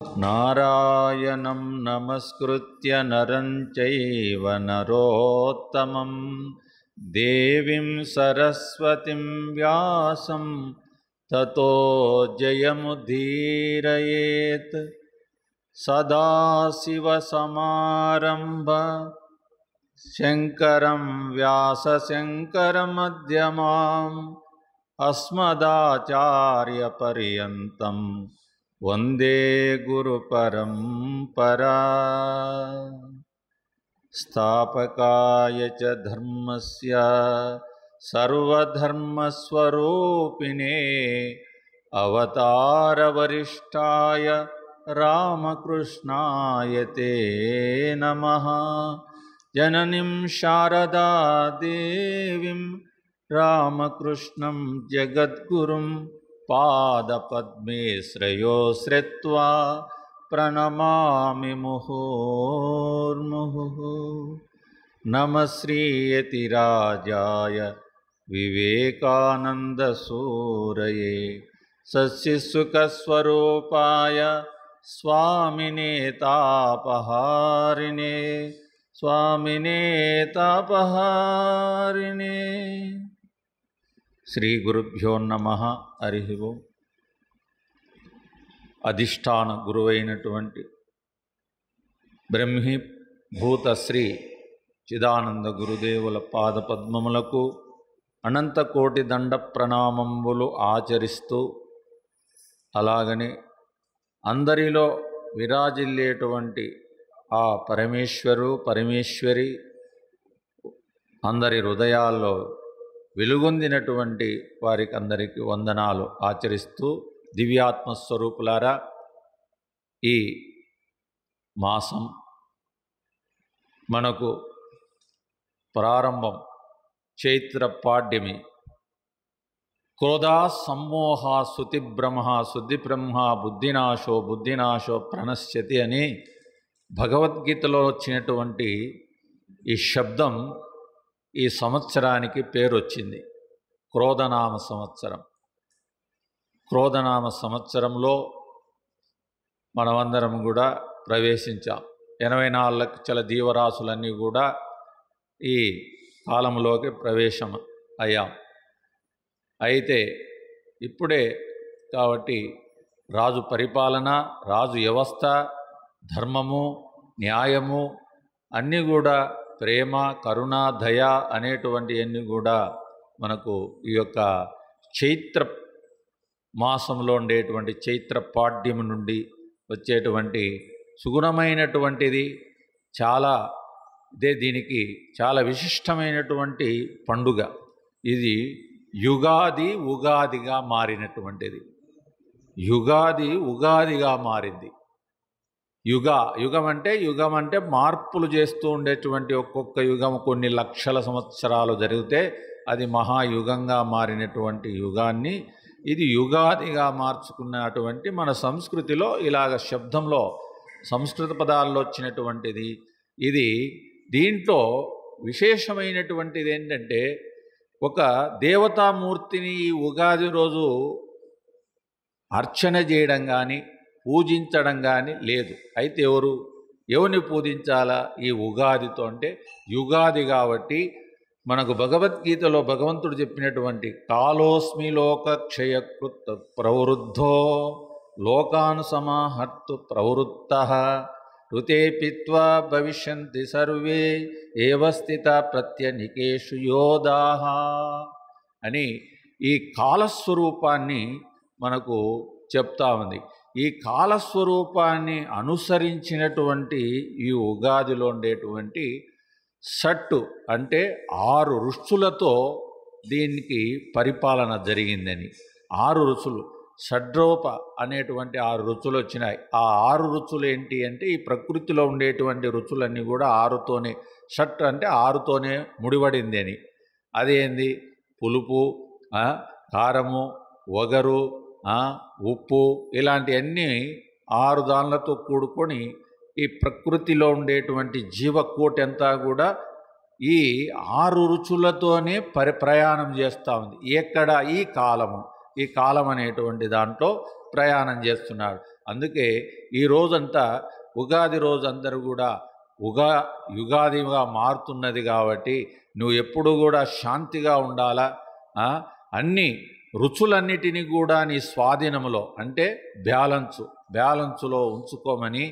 నారాయణం నమస్కృత్య నరం చైవ నరోత్తమం దేవీం సరస్వతిం వ్యాసం తతో జయముదీరయేత్. సదాశివసమారంభ శంకరం వ్యాసశంకరమధ్యమాం అస్మదాచార్యపర్యంతం వందే గురుపరంపరా. స్థాపకాయ చ ధర్మస్య సర్వధర్మస్వరూపిణే అవతారవరిష్ఠాయ రామకృష్ణాయ తే నమః. జననీం శారదా దేవీం రామకృష్ణం జగద్గురుం పాదపద్మే శ్రేయోశ్రిత్వా ప్రణమామి ముహుర్ముహుః. నమః శ్రీయతిరాజాయ వివేకానందసూరయే సస్యసుఖస్వరూపాయ స్వామినే తాపహారిణే స్వామినే తాపహారిణే. శ్రీ గురుభ్యో నమః. హరి ఓం. అధిష్టాన గురువైనటువంటి బ్రహ్మి భూత శ్రీ చిదానంద గురుదేవుల పాద పద్మములకు అనంత కోటి దండ ప్రణామంబులు ఆచరిస్తూ, అలాగని అందరిలో విరాజిల్లేటువంటి ఆ పరమేశ్వరి అందరి హృదయాల్లో వెలుగొందినటువంటి వారికి అందరికీ వందనాలు ఆచరిస్తూ, దివ్యాత్మస్వరూపులారా, ఈ మాసం మనకు ప్రారంభం. చైత్ర పాడ్యమి. క్రోధా సమ్మోహ శృతిబ్రహ్మ శుద్ధిబ్రహ్మ బుద్ధినాశో ప్రణశ్యతి అని భగవద్గీతలో వచ్చినటువంటి ఈ శబ్దం ఈ సంవత్సరానికి పేరు వచ్చింది. క్రోధనామ సంవత్సరం. క్రోధనామ సంవత్సరంలో మనమందరం కూడా ప్రవేశించాం. 84 లక్షల జీవరాశులన్నీ కూడా ఈ కాలంలోకి ప్రవేశం అయ్యాం. అయితే ఇప్పుడే కాబట్టి రాజు పరిపాలన, రాజు వ్యవస్థ, ధర్మము, న్యాయము అన్నీ కూడా, ప్రేమ, కరుణ, దయ అనేటువంటివన్నీ కూడా మనకు ఈ యొక్క చైత్ర మాసంలో ఉండేటువంటి చైత్ర పాడ్యము నుండి వచ్చేటువంటి సుగుణమైనటువంటిది. దీనికి చాలా విశిష్టమైనటువంటి పండుగ. ఇది ఉగాదిగా మారినటువంటిది. ఉగాదిగా మారింది. యుగం అంటే మార్పులు చేస్తూ ఉండేటువంటి ఒక్కొక్క యుగం కొన్ని లక్షల సంవత్సరాలు జరిగితే అది మహాయుగంగా మారినటువంటి యుగాన్ని ఇది యుగాదిగా మార్చుకున్నటువంటి మన సంస్కృతిలో ఇలాగ శబ్దంలో సంస్కృత పదాల్లో వచ్చినటువంటిది ఇది. దీంట్లో విశేషమైనటువంటిది ఏంటంటే, ఒక దేవతామూర్తిని ఈ ఉగాది రోజు అర్చన చేయడం కానీ పూజించడం కానీ లేదు. అయితే ఎవరిని పూజించాలా ఈ ఉగాదితో అంటే, యుగాది కాబట్టి మనకు భగవద్గీతలో భగవంతుడు చెప్పినటువంటి కాలోస్మి లోక క్షయకృత్ ప్రవృద్ధో లోకాన్ సమాహర్తు ప్రవృత్తః ఋతే పిత్వా భవిష్యంతి సర్వే ఏవ స్థిత ప్రత్యనికేషు యోధాః అని ఈ కాలస్వరూపాన్ని మనకు చెప్తా ఉంది. ఈ కాలస్వరూపాన్ని అనుసరించినటువంటి ఈ ఉగాదిలో ఉండేటువంటి షట్టు అంటే 6 ఋషులతో దీనికి పరిపాలన జరిగిందని. 6 ఋషులు, షడ్రూప అనేటువంటి 6 రుచులు వచ్చినాయి. ఆ 6 రుచులు ఏంటి అంటే, ఈ ప్రకృతిలో ఉండేటువంటి రుచులన్నీ కూడా 6తోనే, షట్ అంటే 6తోనే ముడిపడింది అని. అదేంది? పులుపు, కారము, వగరు, ఉప్పు ఇలాంటివన్నీ 6 దానిలతో కూడుకొని ఈ ప్రకృతిలో ఉండేటువంటి జీవకోటి అంతా కూడా ఈ 6 రుచులతోనే ప్రయాణం చేస్తూ ఉంది. ఎక్కడ? ఈ కాలం అనేటువంటి దాంట్లో ప్రయాణం చేస్తున్నాడు. అందుకే ఈ రోజంతా ఉగాది రోజు అందరూ కూడా యుగాదిగా మారుతున్నది కాబట్టి నువ్వు ఎప్పుడు కూడా శాంతిగా ఉండాలా. అన్ని రుచులన్నిటినీ కూడా నీ స్వాధీనంలో అంటే బ్యాలెన్సులో ఉంచుకోమని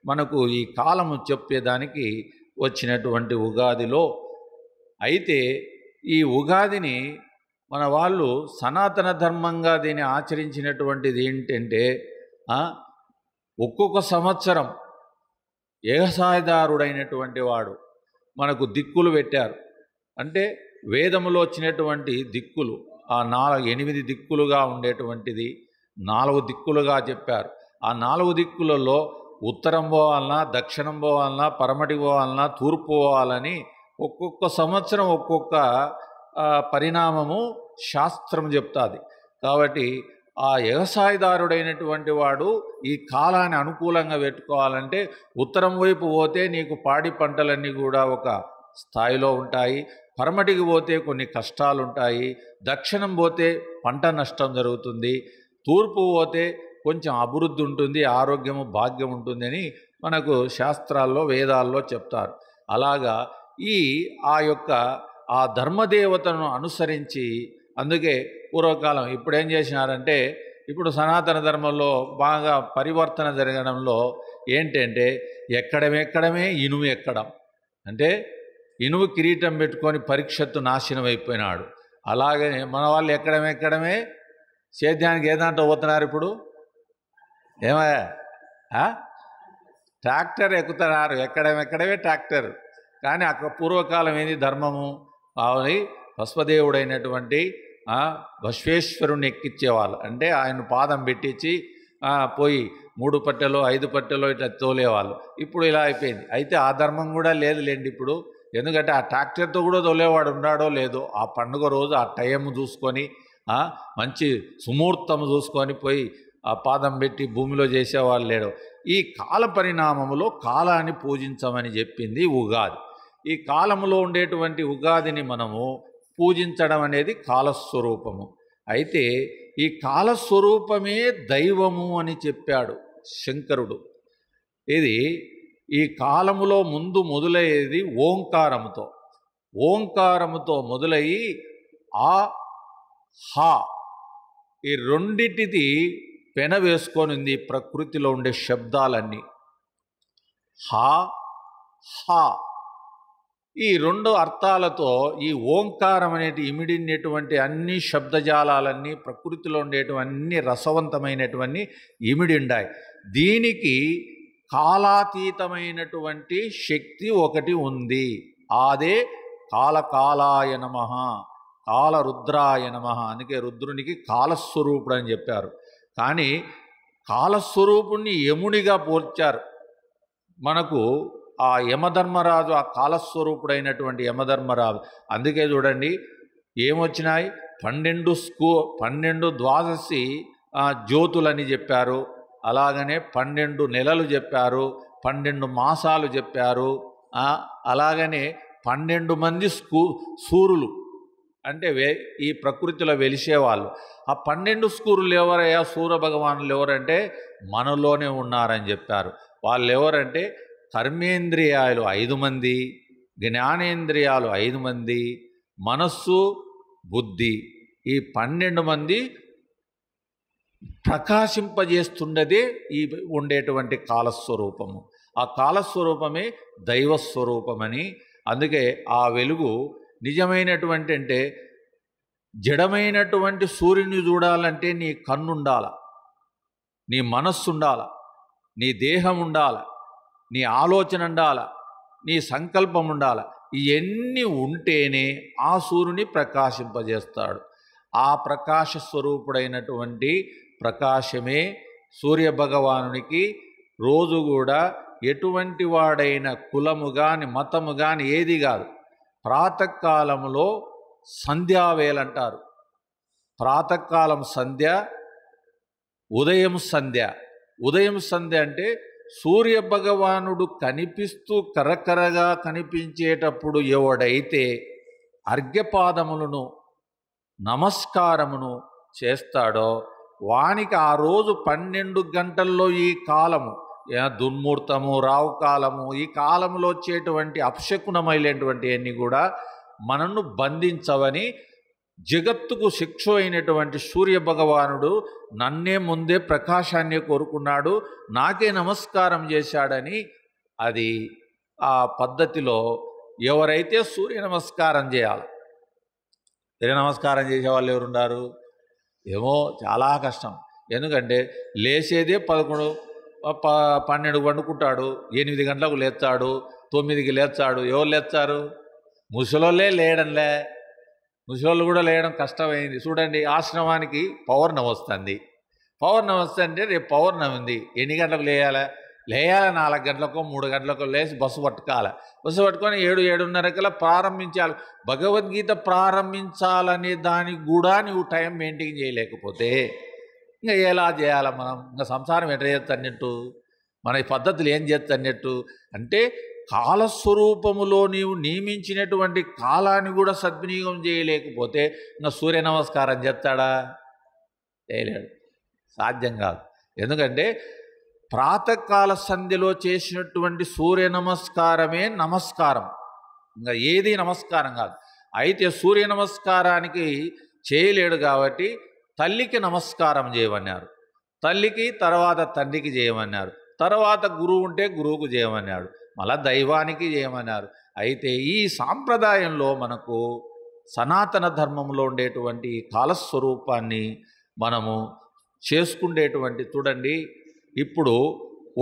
మనకు ఈ కాలము చెప్పేదానికి వచ్చినటువంటి ఉగాదిలో. అయితే ఈ ఉగాదిని మన వాళ్ళు సనాతన ధర్మంగా దీన్ని ఆచరించినటువంటిది ఏంటంటే ఒక్కొక్క సంవత్సరం వ్యవసాయదారుడైనటువంటి వాడు మనకు దిక్కులు పెట్టారు. అంటే వేదములో వచ్చినటువంటి దిక్కులు 8 దిక్కులుగా ఉండేటువంటిది 4 దిక్కులుగా చెప్పారు. ఆ 4 దిక్కులలో ఉత్తరం పోవాలన్నా, దక్షిణం పోవాలన్నా, పరమటి పోవాలన్నా, తూర్పు పోవాలని ఒక్కొక్క సంవత్సరం ఒక్కొక్క పరిణామము శాస్త్రం చెప్తుంది. కాబట్టి ఆ వ్యవసాయదారుడైనటువంటి వాడు ఈ కాలాన్ని అనుకూలంగా పెట్టుకోవాలంటే ఉత్తరం వైపు పోతే నీకు పాడి పంటలన్నీ కూడా ఒక స్థాయిలో ఉంటాయి, పరమటికి పోతే కొన్ని కష్టాలు ఉంటాయి, దక్షిణం పోతే పంట నష్టం జరుగుతుంది, తూర్పు పోతే కొంచెం అభివృద్ధి ఉంటుంది, ఆరోగ్యము భాగ్యం ఉంటుందని మనకు శాస్త్రాల్లో వేదాల్లో చెప్తారు. అలాగా ఆ ధర్మదేవతను అనుసరించి అందుకే పూర్వకాలం ఇప్పుడేం చేసినారంటే ఇప్పుడు సనాతన ధర్మంలో బాగా పరివర్తన జరగడంలో ఏంటంటే ఎక్కడమే ఇనుము ఎక్కడం. అంటే ఇనుము కిరీటం పెట్టుకొని పరీక్షత్తు నాశనం అయిపోయినాడు. అలాగనే మన వాళ్ళు ఎక్కడమే సేద్యానికి ఏదంటే పోతున్నారు. ఇప్పుడు ఏమయ్యా ట్రాక్టర్ ఎక్కుతున్నారు, ఎక్కడమే ట్రాక్టర్. కానీ అక్కడ పూర్వకాలం ఏంది ధర్మము ఆవుని భస్మదేవుడైనటువంటి బశ్వేశ్వరుణ్ణి ఎక్కించేవాళ్ళు. అంటే ఆయన పాదం పెట్టించి పోయి 3 పట్టెలో 5 పట్టెలో ఇట్లా తోలేవాళ్ళు. ఇప్పుడు ఇలా అయిపోయింది. అయితే ఆ ధర్మం కూడా లేదులేండి ఇప్పుడు. ఎందుకంటే ఆ ట్రాక్టర్తో కూడా తోలేవాడు ఉన్నాడో లేదో, ఆ పండుగ రోజు ఆ టైం చూసుకొని మంచి సుముహూర్తం చూసుకొని పోయి ఆ పాదం పెట్టి భూమిలో చేసేవాళ్ళు లేడు. ఈ కాల పరిణామంలో కాలాన్ని పూజించమని చెప్పింది ఉగాది. ఈ కాలంలో ఉండేటువంటి ఉగాదిని మనము పూజించడం అనేది కాలస్వరూపము. అయితే ఈ కాలస్వరూపమే దైవము అని చెప్పాడు శంకరుడు. ఈ కాలములో ముందు మొదలయ్యేది ఓంకారముతో మొదలయ్యి ఆ హా ఈ రెండిటిది పెన వేసుకొని ఉంది ప్రకృతిలో ఉండే శబ్దాలన్నీ. హా హా ఈ 2 అర్థాలతో ఈ ఓంకారం అనేటి ఇమిడినటువంటి అన్ని శబ్దజాలాలన్నీ ప్రకృతిలో ఉండేటువంటి రసవంతమైనటువంటి ఇమిడి ఉన్నాయి. దీనికి కాలాతీతమైనటువంటి శక్తి ఒకటి ఉంది. అదే కాలకాలాయ నమః, కాలరుద్రాయ నమః. అందుకే రుద్రునికి కాలస్వరూపుడు అని చెప్పారు. కానీ కాలస్వరూపుణ్ణి యమునిగా పోల్చారు. మనకు ఆ యమధర్మరాజు, ఆ కాలస్వరూపుడైనటువంటి యమధర్మరాజు. అందుకే చూడండి ఏమొచ్చినాయి, 12 ద్వాదశి జ్యోతులని చెప్పారు. అలాగనే 12 నెలలు చెప్పారు, 12 మాసాలు చెప్పారు. అలాగనే 12 మంది సూర్యులు అంటే ఈ ప్రకృతిలో వెలిసేవాళ్ళు. ఆ 12 సూర్యులు ఎవరయ్యా, సూర్య భగవానులు ఎవరంటే మనలోనే ఉన్నారని చెప్పారు. వాళ్ళు ఎవరంటే కర్మేంద్రియాలు 5 మంది, జ్ఞానేంద్రియాలు 5 మంది, మనస్సు బుద్ధి ఈ 12 మంది ప్రకాశింపజేస్తున్నదే ఈ ఉండేటువంటి కాలస్వరూపము. ఆ కాలస్వరూపమే దైవస్వరూపమని. అందుకే ఆ వెలుగు నిజమైనటువంటి అంటే జడమైనటువంటి సూర్యుని చూడాలంటే నీ కన్ను ఉండాల, నీ మనస్సు ఉండాల, నీ దేహం ఉండాల, నీ ఆలోచన ఉండాల, నీ సంకల్పం ఉండాల. ఇవన్నీ ఉంటేనే ఆ సూర్యుని ప్రకాశింపజేస్తాడు. ఆ ప్రకాశ స్వరూపుడైనటువంటి ప్రకాశమే సూర్యభగవానునికి రోజు కూడా ఎటువంటి వాడైన కులము కానీ మతము కానీ ఏది కాదు. ప్రాతకాలంలో సంధ్యావేలంటారు. ప్రాతకాలం సంధ్య, ఉదయం సంధ్య. ఉదయం సంధ్య అంటే సూర్యభగవానుడు కనిపిస్తూ కరకరగా కనిపించేటప్పుడు ఎవడైతే అర్ఘ్యపాదములను నమస్కారమును చేస్తాడో వానికి ఆ రోజు 12 గంటల్లో ఈ కాలము దుర్ముహూర్తము, రావు కాలము, ఈ కాలంలో వచ్చేటువంటి అపశకునమైనటువంటి అన్నీ కూడా మనను బంధించవని జగత్తుకు శిక్ష అయినటువంటి సూర్యభగవానుడు నన్నే ముందే ప్రకాశాన్ని కోరుకున్నాడు, నాకే నమస్కారం చేశాడని అది ఆ పద్ధతిలో ఎవరైతే సూర్య నమస్కారం చేయాలి. సూర్య నమస్కారం చేసేవాళ్ళు ఎవరున్నారు? ఏమో చాలా కష్టం. ఎందుకంటే లేచేదే 12 వండుకుంటాడు, 8 గంటలకు లేస్తాడు, 9కి లేస్తాడు. ఎవరు లేస్తారు? ముసలోళ్ళే లేయడంలే. ముసలోళ్ళు కూడా లేయడం కష్టమైంది. చూడండి, ఆశ్రమానికి పౌర్ణమి వస్తుంది. పౌర్ణమి వస్తే అంటే రేపు పౌర్ణమి ఉంది, ఎన్ని గంటలకు లేయాలి? 4 గంటలకో 3 గంటలకో లేచి బస్సు పట్టుకోవాలి. బస్సు పట్టుకొని 7-7:30కల్లా ప్రారంభించాలి. భగవద్గీత ప్రారంభించాలనే దానికి కూడా నువ్వు టైం మెయింటైన్ చేయలేకపోతే ఇంకా ఎలా చేయాలి? మనం ఇంకా సంసారం ఎట్లా చేస్తన్నట్టు, మన ఈ పద్ధతులు ఏం చేస్తన్నట్టు అంటే కాలస్వరూపములో నీవు నియమించినటువంటి కాలాన్ని కూడా సద్వినియోగం చేయలేకపోతే ఇంకా సూర్య నమస్కారం చేస్తాడా? చేయలేడు, సాధ్యం కాదు. ఎందుకంటే ప్రాతకాల సంధ్యలో చేసినటువంటి సూర్య నమస్కారమే నమస్కారం, ఇంకా ఏది నమస్కారం కాదు. అయితే సూర్య నమస్కారానికి చేయలేడు కాబట్టి తల్లికి నమస్కారం చేయమన్నారు, తల్లికి తర్వాత తండ్రికి చేయమన్నారు, తర్వాత గురువు ఉంటే గురువుకు చేయమన్నాడు, మళ్ళా దైవానికి చేయమన్నారు. అయితే ఈ సాంప్రదాయంలో మనకు సనాతన ధర్మంలో ఉండేటువంటి కాలస్వరూపాన్ని మనము చేసుకునేటువంటి చూడండి, ఇప్పుడు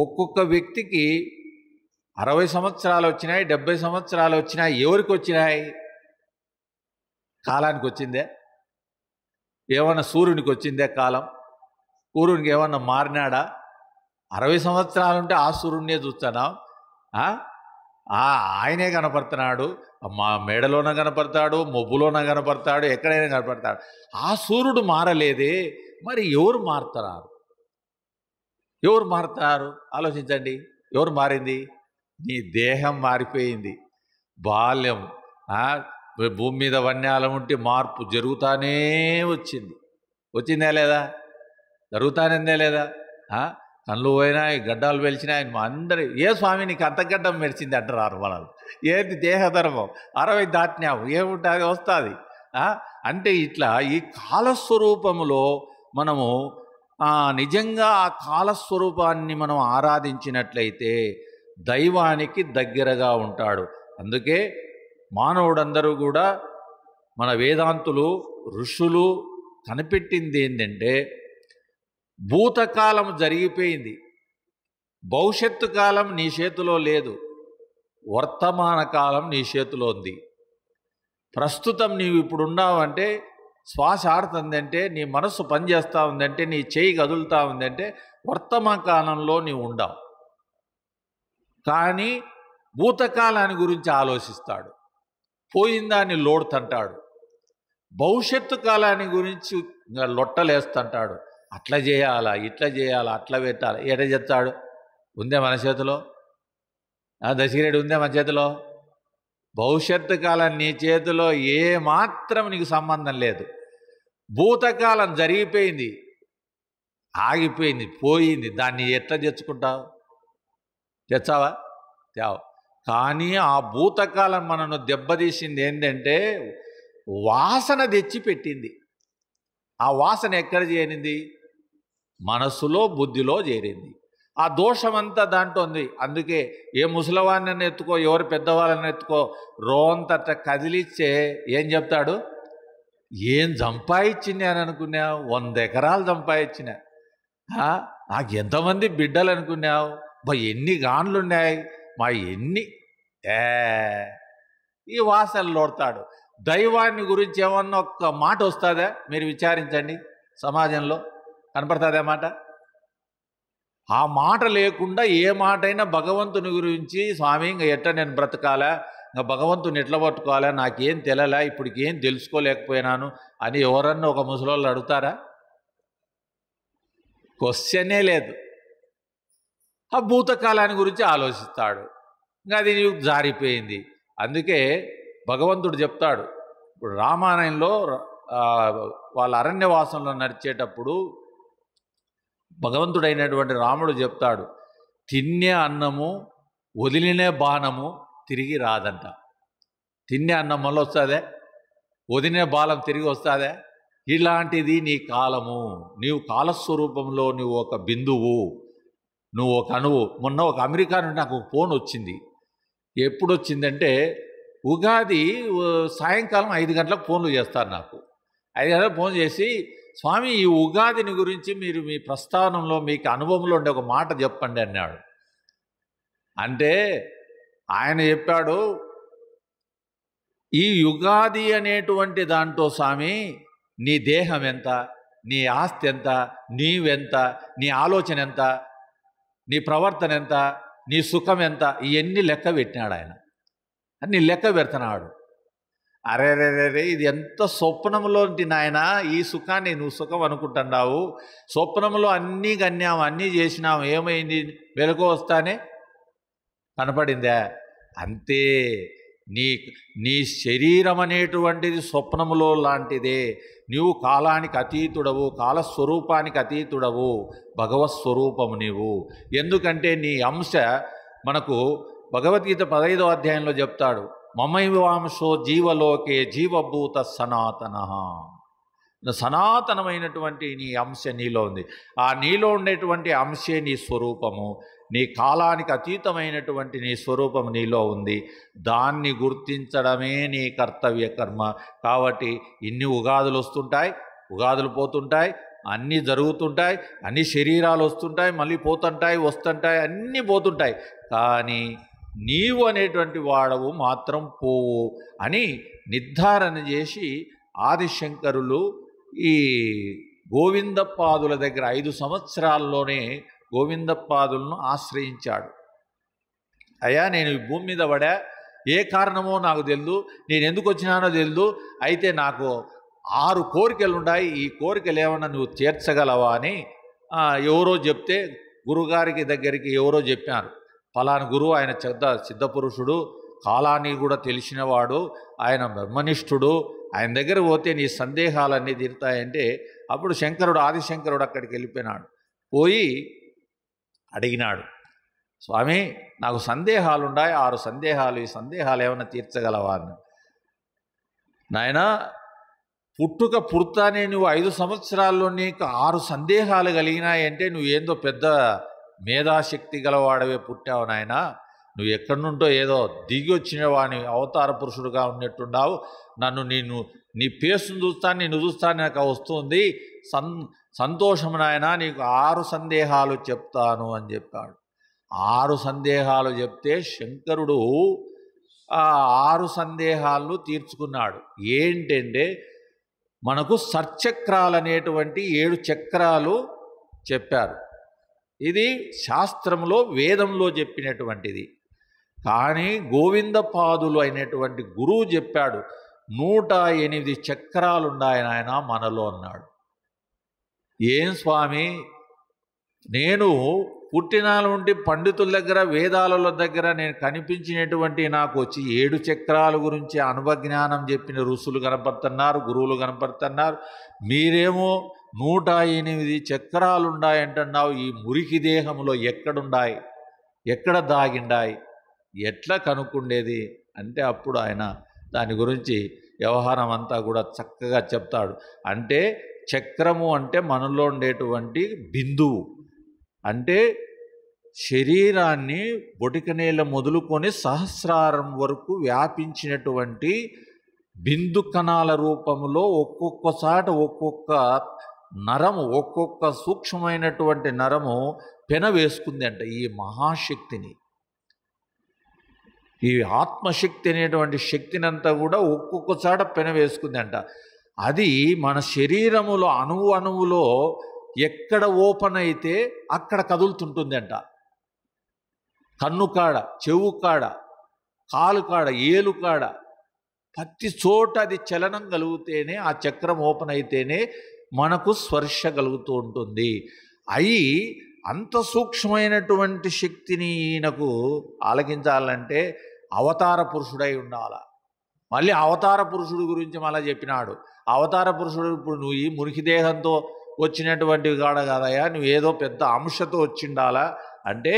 ఒక్కొక్క వ్యక్తికి 60 సంవత్సరాలు వచ్చినాయి, 70 సంవత్సరాలు వచ్చినాయి. ఎవరికి వచ్చినాయి? కాలానికి వచ్చిందే? ఏమన్నా సూర్యునికి వచ్చిందే కాలం? సూర్యునికి ఏమన్నా మారినాడా? 60 సంవత్సరాలు ఉంటే ఆ సూర్యుడినే చూస్తున్నాం. ఆయనే కనపడుతున్నాడు, మా మేడలోన కనపడతాడు, మొబ్బులోన కనపడతాడు, ఎక్కడైనా కనపడతాడు. ఆ సూర్యుడు మారలేదే, మరి ఎవరు మారుతున్నారు? ఎవరు మారుతారు? ఆలోచించండి. ఎవరు మారింది? నీ దేహం మారిపోయింది. బాల్యం, భూమి మీద వన్యాలం ఉంటే మార్పు జరుగుతానే వచ్చిందే లేదా? జరుగుతానే లేదా? కళ్ళు పోయినాయి, గడ్డాలు వెలిచినాయి. మా అందరి ఏ స్వామి నీకు అంత గడ్డం మెరిచింది అంటారు వాళ్ళు. ఏది దేహధర్మం? 60 దాటినావు, ఏముంటుంది వస్తుంది. అంటే ఇట్లా ఈ కాలస్వరూపములో మనము నిజంగా ఆ కాలస్వరూపాన్ని మనం ఆరాధించినట్లయితే దైవానికి దగ్గరగా ఉంటాడు. అందుకే మానవుడందరూ కూడా మన వేదాంతులు, ఋషులు కనిపెట్టింది ఏంటంటే భూతకాలం జరిగిపోయింది, భవిష్యత్తు కాలం నీ చేతిలో లేదు, వర్తమాన కాలం నీ చేతిలో ఉంది. ప్రస్తుతం నీవు ఇప్పుడు ఉన్నావంటే, శ్వాస ఆడుతుందంటే, నీ మనస్సు పనిచేస్తూ ఉందంటే, నీ చేయి కదులుతూ ఉందంటే వర్తమాన కాలంలో నీవు ఉండవు. కానీ భూతకాలాన్ని గురించి ఆలోచిస్తాడు, పోయిందాన్ని లోడుతంటాడు. భవిష్యత్తు కాలాన్ని గురించి లొట్టలేస్తుంటాడు. అట్లా చేయాలా, ఇట్లా చేయాలా, అట్లా పెట్టాలి. ఎట చెప్తాడు? ఉందే మన చేతిలో? దశగిరెడ్డి ఉందే మన చేతిలో? భవిష్యత్తు కాలం నీ చేతిలో ఏ మాత్రం నీకు సంబంధం లేదు. భూతకాలం జరిగిపోయింది, ఆగిపోయింది, పోయింది. దాన్ని ఎట్లా తెచ్చుకుంటావు? తెచ్చావా? తేవు. కానీ ఆ భూతకాలం మనను దెబ్బతీసింది ఏంటంటే వాసన తెచ్చిపెట్టింది. ఆ వాసన ఎక్కడ చేరింది? మనస్సులో, బుద్ధిలో చేరింది. ఆ దోషమంతా దాంట్లో ఉంది. అందుకే ఏ ముసలివాడిని ఎత్తుకో, ఎవరు పెద్దవాళ్ళని ఎత్తుకో, రోంతట కదిలిచ్చే ఏం చెప్తాడు? ఏం సంపాదించింది అని అనుకున్నావు? 100 ఎకరాలు సంపాదించిన. నాకు ఎంతమంది బిడ్డలు అనుకున్నావు? ఎన్ని గాన్లు ఉన్నాయి మా, ఎన్ని ఈ వాసనలు లోడతాడు. దైవాన్ని గురించి ఏమన్నా ఒక్క మాట వస్తుందా? మీరు విచారించండి. సమాజంలో కనపడుతుందా మాట? ఆ మాట లేకుండా ఏ మాట అయినా భగవంతుని గురించి, స్వామి ఇంకా ఎట్లా నేను బ్రతకాలా, ఇంకా భగవంతుని ఎట్లా పట్టుకోవాలా, నాకేం తెలియలే, ఇప్పటికి ఏం తెలుసుకోలేకపోయినాను అని ఎవరన్నా ఒక ముసలోళ్ళు అడుగుతారా? క్వశ్చనే లేదు. ఆ భూతకాలాన్ని గురించి ఆలోచిస్తాడు. ఇంకా అది నీకు జారిపోయింది. అందుకే భగవంతుడు చెప్తాడు. ఇప్పుడు రామాయణంలో వాళ్ళ అరణ్యవాసంలో నడిచేటప్పుడు భగవంతుడైనటువంటి రాముడు చెప్తాడు, తిన్నే అన్నము వదిలినే బాణము తిరిగి రాదంట. తిన్నే అన్నం మళ్ళీ వస్తుందే, వదిలిన బాలం తిరిగి వస్తుందే. ఇలాంటిది నీ కాలము. నీవు కాలస్వరూపంలో నువ్వు ఒక బిందువు, నువ్వు ఒక అణువు. మొన్న ఒక అమెరికా నుండి నాకు ఫోన్ వచ్చింది. ఎప్పుడు వచ్చిందంటే ఉగాది సాయంకాలం 5 గంటలకు ఫోన్లు చేస్తారు నాకు. 5 గంటలకు ఫోన్ చేసి, స్వామి ఈ ఉగాదిని గురించి మీరు మీ ప్రస్థానంలో మీకు అనుభవంలో ఉండే ఒక మాట చెప్పండి అన్నాడు. అంటే ఆయన చెప్పాడు, ఈ యుగాది అనేటువంటి దాంట్లో స్వామి నీ దేహం ఎంత, నీ ఆస్తి ఎంత, నీవెంత, నీ ఆలోచన ఎంత, నీ ప్రవర్తన ఎంత, నీ సుఖం ఎంత, ఇవన్నీ లెక్క పెట్టినాడు ఆయన. అన్ని లెక్క పెడుతున్నాడు. అరే రే రే రే, ఇది ఎంత స్వప్నంలోంటి నాయన, ఈ సుఖాన్ని నువ్వు సుఖం అనుకుంటున్నావు. స్వప్నంలో అన్నీ గన్యాము, అన్నీ చేసినాము, ఏమైంది వెలుగు వస్తానే కనపడిందా? అంతే. నీ నీ శరీరం అనేటువంటిది స్వప్నములో లాంటిదే. నీవు కాలానికి అతీతుడవు, కాలస్వరూపానికి అతీతుడవు, భగవత్ స్వరూపము నీవు. ఎందుకంటే నీ అంశ మనకు భగవద్గీత 15వ అధ్యాయంలో చెప్తాడు, మమైవాంశో జీవలోకే జీవభూత సనాతన. సనాతనమైనటువంటి నీ అంశ నీలో ఉంది. ఆ నీలో ఉండేటువంటి అంశే నీ స్వరూపము. నీ కాలానికి అతీతమైనటువంటి నీ స్వరూపం నీలో ఉంది. దాన్ని గుర్తించడమే నీ కర్తవ్య కర్మ. కాబట్టి ఇన్ని ఉగాదులు వస్తుంటాయి, ఉగాదులు పోతుంటాయి, అన్నీ జరుగుతుంటాయి, అన్ని శరీరాలు వస్తుంటాయి, మళ్ళీ పోతుంటాయి, వస్తుంటాయి, అన్నీ పోతుంటాయి. కానీ నీవు అనేటువంటి వాడవు మాత్రం పోవు అని నిర్ధారణ చేసి ఆదిశంకరులు ఈ గోవిందపాదుల దగ్గర 5 సంవత్సరాల్లోనే గోవిందపాదులను ఆశ్రయించాడు. అయ్యా నేను ఈ భూమి మీద పడా, ఏ కారణమో నాకు తెలియదు, నేను ఎందుకు వచ్చినానో తెలియదు, అయితే నాకు 6 కోరికలు ఉన్నాయి, ఈ కోరికలు ఏమన్నా నువ్వు తీర్చగలవా అని ఎవరో చెప్తే, గురుగారికి దగ్గరికి ఎవరో చెప్పారు. ఫలాని గురువు, ఆయన సిద్ధపురుషుడు, కాలాన్ని కూడా తెలిసినవాడు, ఆయన బ్రహ్మనిష్ఠుడు, ఆయన దగ్గర పోతే నీ సందేహాలన్నీ తీరుతాయంటే, అప్పుడు శంకరుడు, ఆదిశంకరుడు అక్కడికి వెళ్ళిపోయినాడు. పోయి అడిగినాడు, స్వామి నాకు సందేహాలున్నాయి, 6 సందేహాలు, ఈ సందేహాలు ఏమైనా తీర్చగలవా అని. నాయన పుడతానే నువ్వు 5 సంవత్సరాల్లో నీకు 6 సందేహాలు కలిగినాయంటే నువ్వేందో పెద్ద మేధాశక్తి గలవాడవే పుట్టావు నాయన. నువ్వు ఎక్కడి నుండో ఏదో దిగి వచ్చిన వాని అవతార పురుషుడుగా ఉన్నట్టున్నావు. నీ పేసును చూస్తాను, నిన్ను చూస్తాను, నాకు వస్తుంది సంతోషం నాయన, నీకు 6 సందేహాలు చెప్తాను అని చెప్పాడు. 6 సందేహాలు చెప్తే శంకరుడు ఆ 6 సందేహాలను తీర్చుకున్నాడు. ఏంటంటే మనకు షట్చక్రాలు అనేటువంటి 7 చక్రాలు చెప్పారు. ఇది శాస్త్రంలో వేదంలో చెప్పినటువంటిది. కానీ గోవిందపాదులు అయినటువంటి గురువు చెప్పాడు, 108 చక్రాలున్నాయి నాయన మనలో అన్నాడు. ఏం స్వామి, నేను పుట్టినాల నుండి పండితుల దగ్గర, వేదాల దగ్గర నేను కనిపించినటువంటి నాకు వచ్చి 7 చక్రాల గురించి అనుభవజ్ఞానం చెప్పిన ఋషులు కనపడుతున్నారు, గురువులు కనపడుతున్నారు. మీరేమో 108 చక్రాలున్నాయంటున్నావు. ఈ మురికి దేహంలో ఎక్కడున్నాయి, ఎక్కడ దాగిండాయి, ఎట్లా కనుక్కుండేది అంటే అప్పుడు ఆయన దాని గురించి వ్యవహారం అంతా కూడా చక్కగా చెప్తాడు. అంటే చక్రము అంటే మనలో ఉండేటువంటి బిందువు, అంటే శరీరాన్ని బొటికనేల మొదలుకొని సహస్రారం వరకు వ్యాపించినటువంటి బిందు కణాల రూపంలో ఒక్కొక్కసారి ఒక్కొక్క నరము, ఒక్కొక్క సూక్ష్మమైనటువంటి నరము పెన వేసుకుంది అంట ఈ మహాశక్తిని. ఈ ఆత్మశక్తి అనేటువంటి శక్తినంతా కూడా ఒక్కొక్కసారి పెన వేసుకుంది అంట. అది మన శరీరములో అణువులో ఎక్కడ ఓపెన్ అయితే అక్కడ కదులుతుంటుంది అంట. కన్ను కాడ, చెవు కాడ, కాలు కాడ, ఏలు కాడ, ప్రతి చోట అది చలనం కలిగితేనే, ఆ చక్రం ఓపెన్ అయితేనే మనకు స్పర్శ కలుగుతూ ఉంటుంది. అయి అంత సూక్ష్మమైనటువంటి శక్తిని ఈయనకు ఆలకించాలంటే అవతార పురుషుడై ఉండాలి. మళ్ళీ అవతార పురుషుడు గురించి మళ్ళీ చెప్పినాడు. అవతార పురుషుడు ఇప్పుడు నువ్వు ఈ మురికి దేహంతో వచ్చినటువంటివి కాడ కాదయా, నువ్వు ఏదో పెద్ద అంశతో వచ్చిండాలా అంటే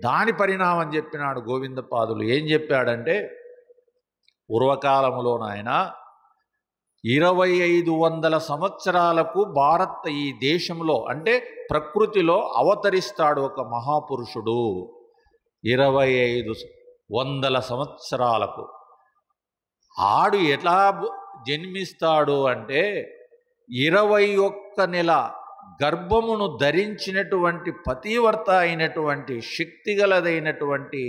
దాని పరిణామం చెప్పినాడు గోవిందపాదులు. ఏం చెప్పాడంటే, పూర్వకాలములో నాయన 2500 సంవత్సరాలకు ఈ దేశంలో అంటే ప్రకృతిలో అవతరిస్తాడు ఒక మహాపురుషుడు. 2500 సంవత్సరాలకు ఆడు ఎట్లా జన్మిస్తాడు అంటే 21 నెల గర్భమును ధరించినటువంటి పతివర్త అయినటువంటి శక్తిగలదైనటువంటి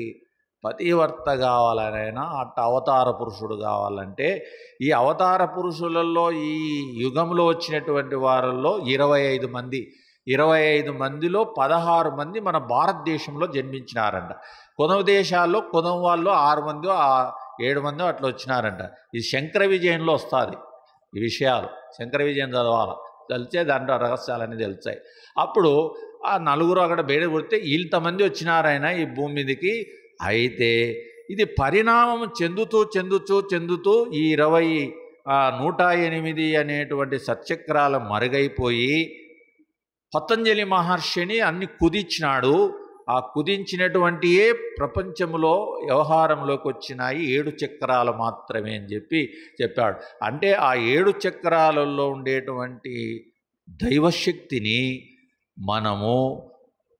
పతివర్త కావాలనైనా అట్ట అవతార పురుషుడు కావాలంటే ఈ అవతార పురుషులలో ఈ యుగంలో వచ్చినటువంటి వారిలో 25 మంది, 25 మందిలో 16 మంది మన భారతదేశంలో జన్మించినారంట. కొదవ దేశాల్లో కొదవ వాళ్ళు 6 మందో 7 మందో అట్లా వచ్చినారంట. ఇది శంకర విజయంలో వస్తుంది ఈ విషయాలు. శంకర విజయం చదవాలి, తెలిసే దాంట్లో రహస్యాలన్నీ తెలుస్తాయి. అప్పుడు ఆ నలుగురు అక్కడ బయట కొడితే ఇంతమంది వచ్చినారైనా ఈ భూమి మీదకి. అయితే ఇది పరిణామం చెందుతూ ఈ 108 అనేటువంటి సత్చక్రాలు మరుగైపోయి పతంజలి మహర్షిని అన్ని కుదించినాడు. ఆ కుదించినటువంటియే ప్రపంచంలో వ్యవహారంలోకి వచ్చినాయి 7 చక్రాలు మాత్రమే అని చెప్పాడు. అంటే ఆ 7 చక్రాలలో ఉండేటువంటి దైవశక్తిని మనము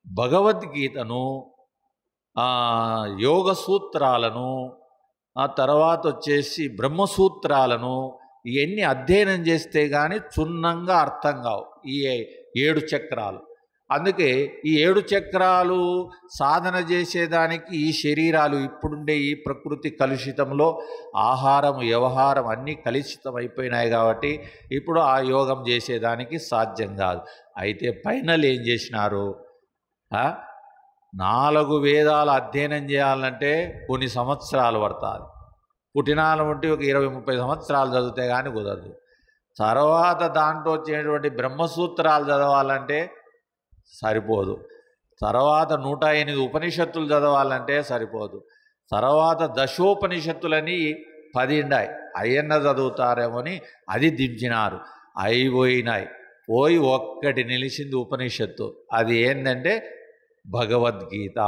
భగవద్గీతను, యోగ సూత్రాలను, ఆ తర్వాత వచ్చేసి బ్రహ్మసూత్రాలను ఇవన్నీ అధ్యయనం చేస్తే కానీ క్షుణ్ణంగా అర్థం కావు ఈ 7 చక్రాలు. అందుకే ఈ 7 చక్రాలు సాధన చేసేదానికి ఈ శరీరాలు ఇప్పుడుండే ఈ ప్రకృతి కలుషితంలో ఆహారం వ్యవహారం అన్నీ కలుషితం అయిపోయినాయి కాబట్టి ఇప్పుడు ఆ యోగం చేసేదానికి సాధ్యం కాదు. అయితే ఫైనల్ ఏం చేసినారు, 4 వేదాలు అధ్యయనం చేయాలంటే కొన్ని సంవత్సరాలు పడుతుంది. పుట్టినాలు ఉంటే ఒక 20-30 సంవత్సరాలు చదివితే కానీ కుదరదు. తర్వాత దాంట్లో వచ్చేటువంటి బ్రహ్మసూత్రాలు చదవాలంటే సరిపోదు. తర్వాత 108 ఉపనిషత్తులు చదవాలంటే సరిపోదు. తర్వాత దశోపనిషత్తులని 10 ఉన్నాయి, అయ్యన్న చదువుతారేమోని అది దించినారు. అయిపోయినాయి. పోయి ఒక్కటి నిలిచింది ఉపనిషత్తు. అది ఏంటంటే భగవద్గీత.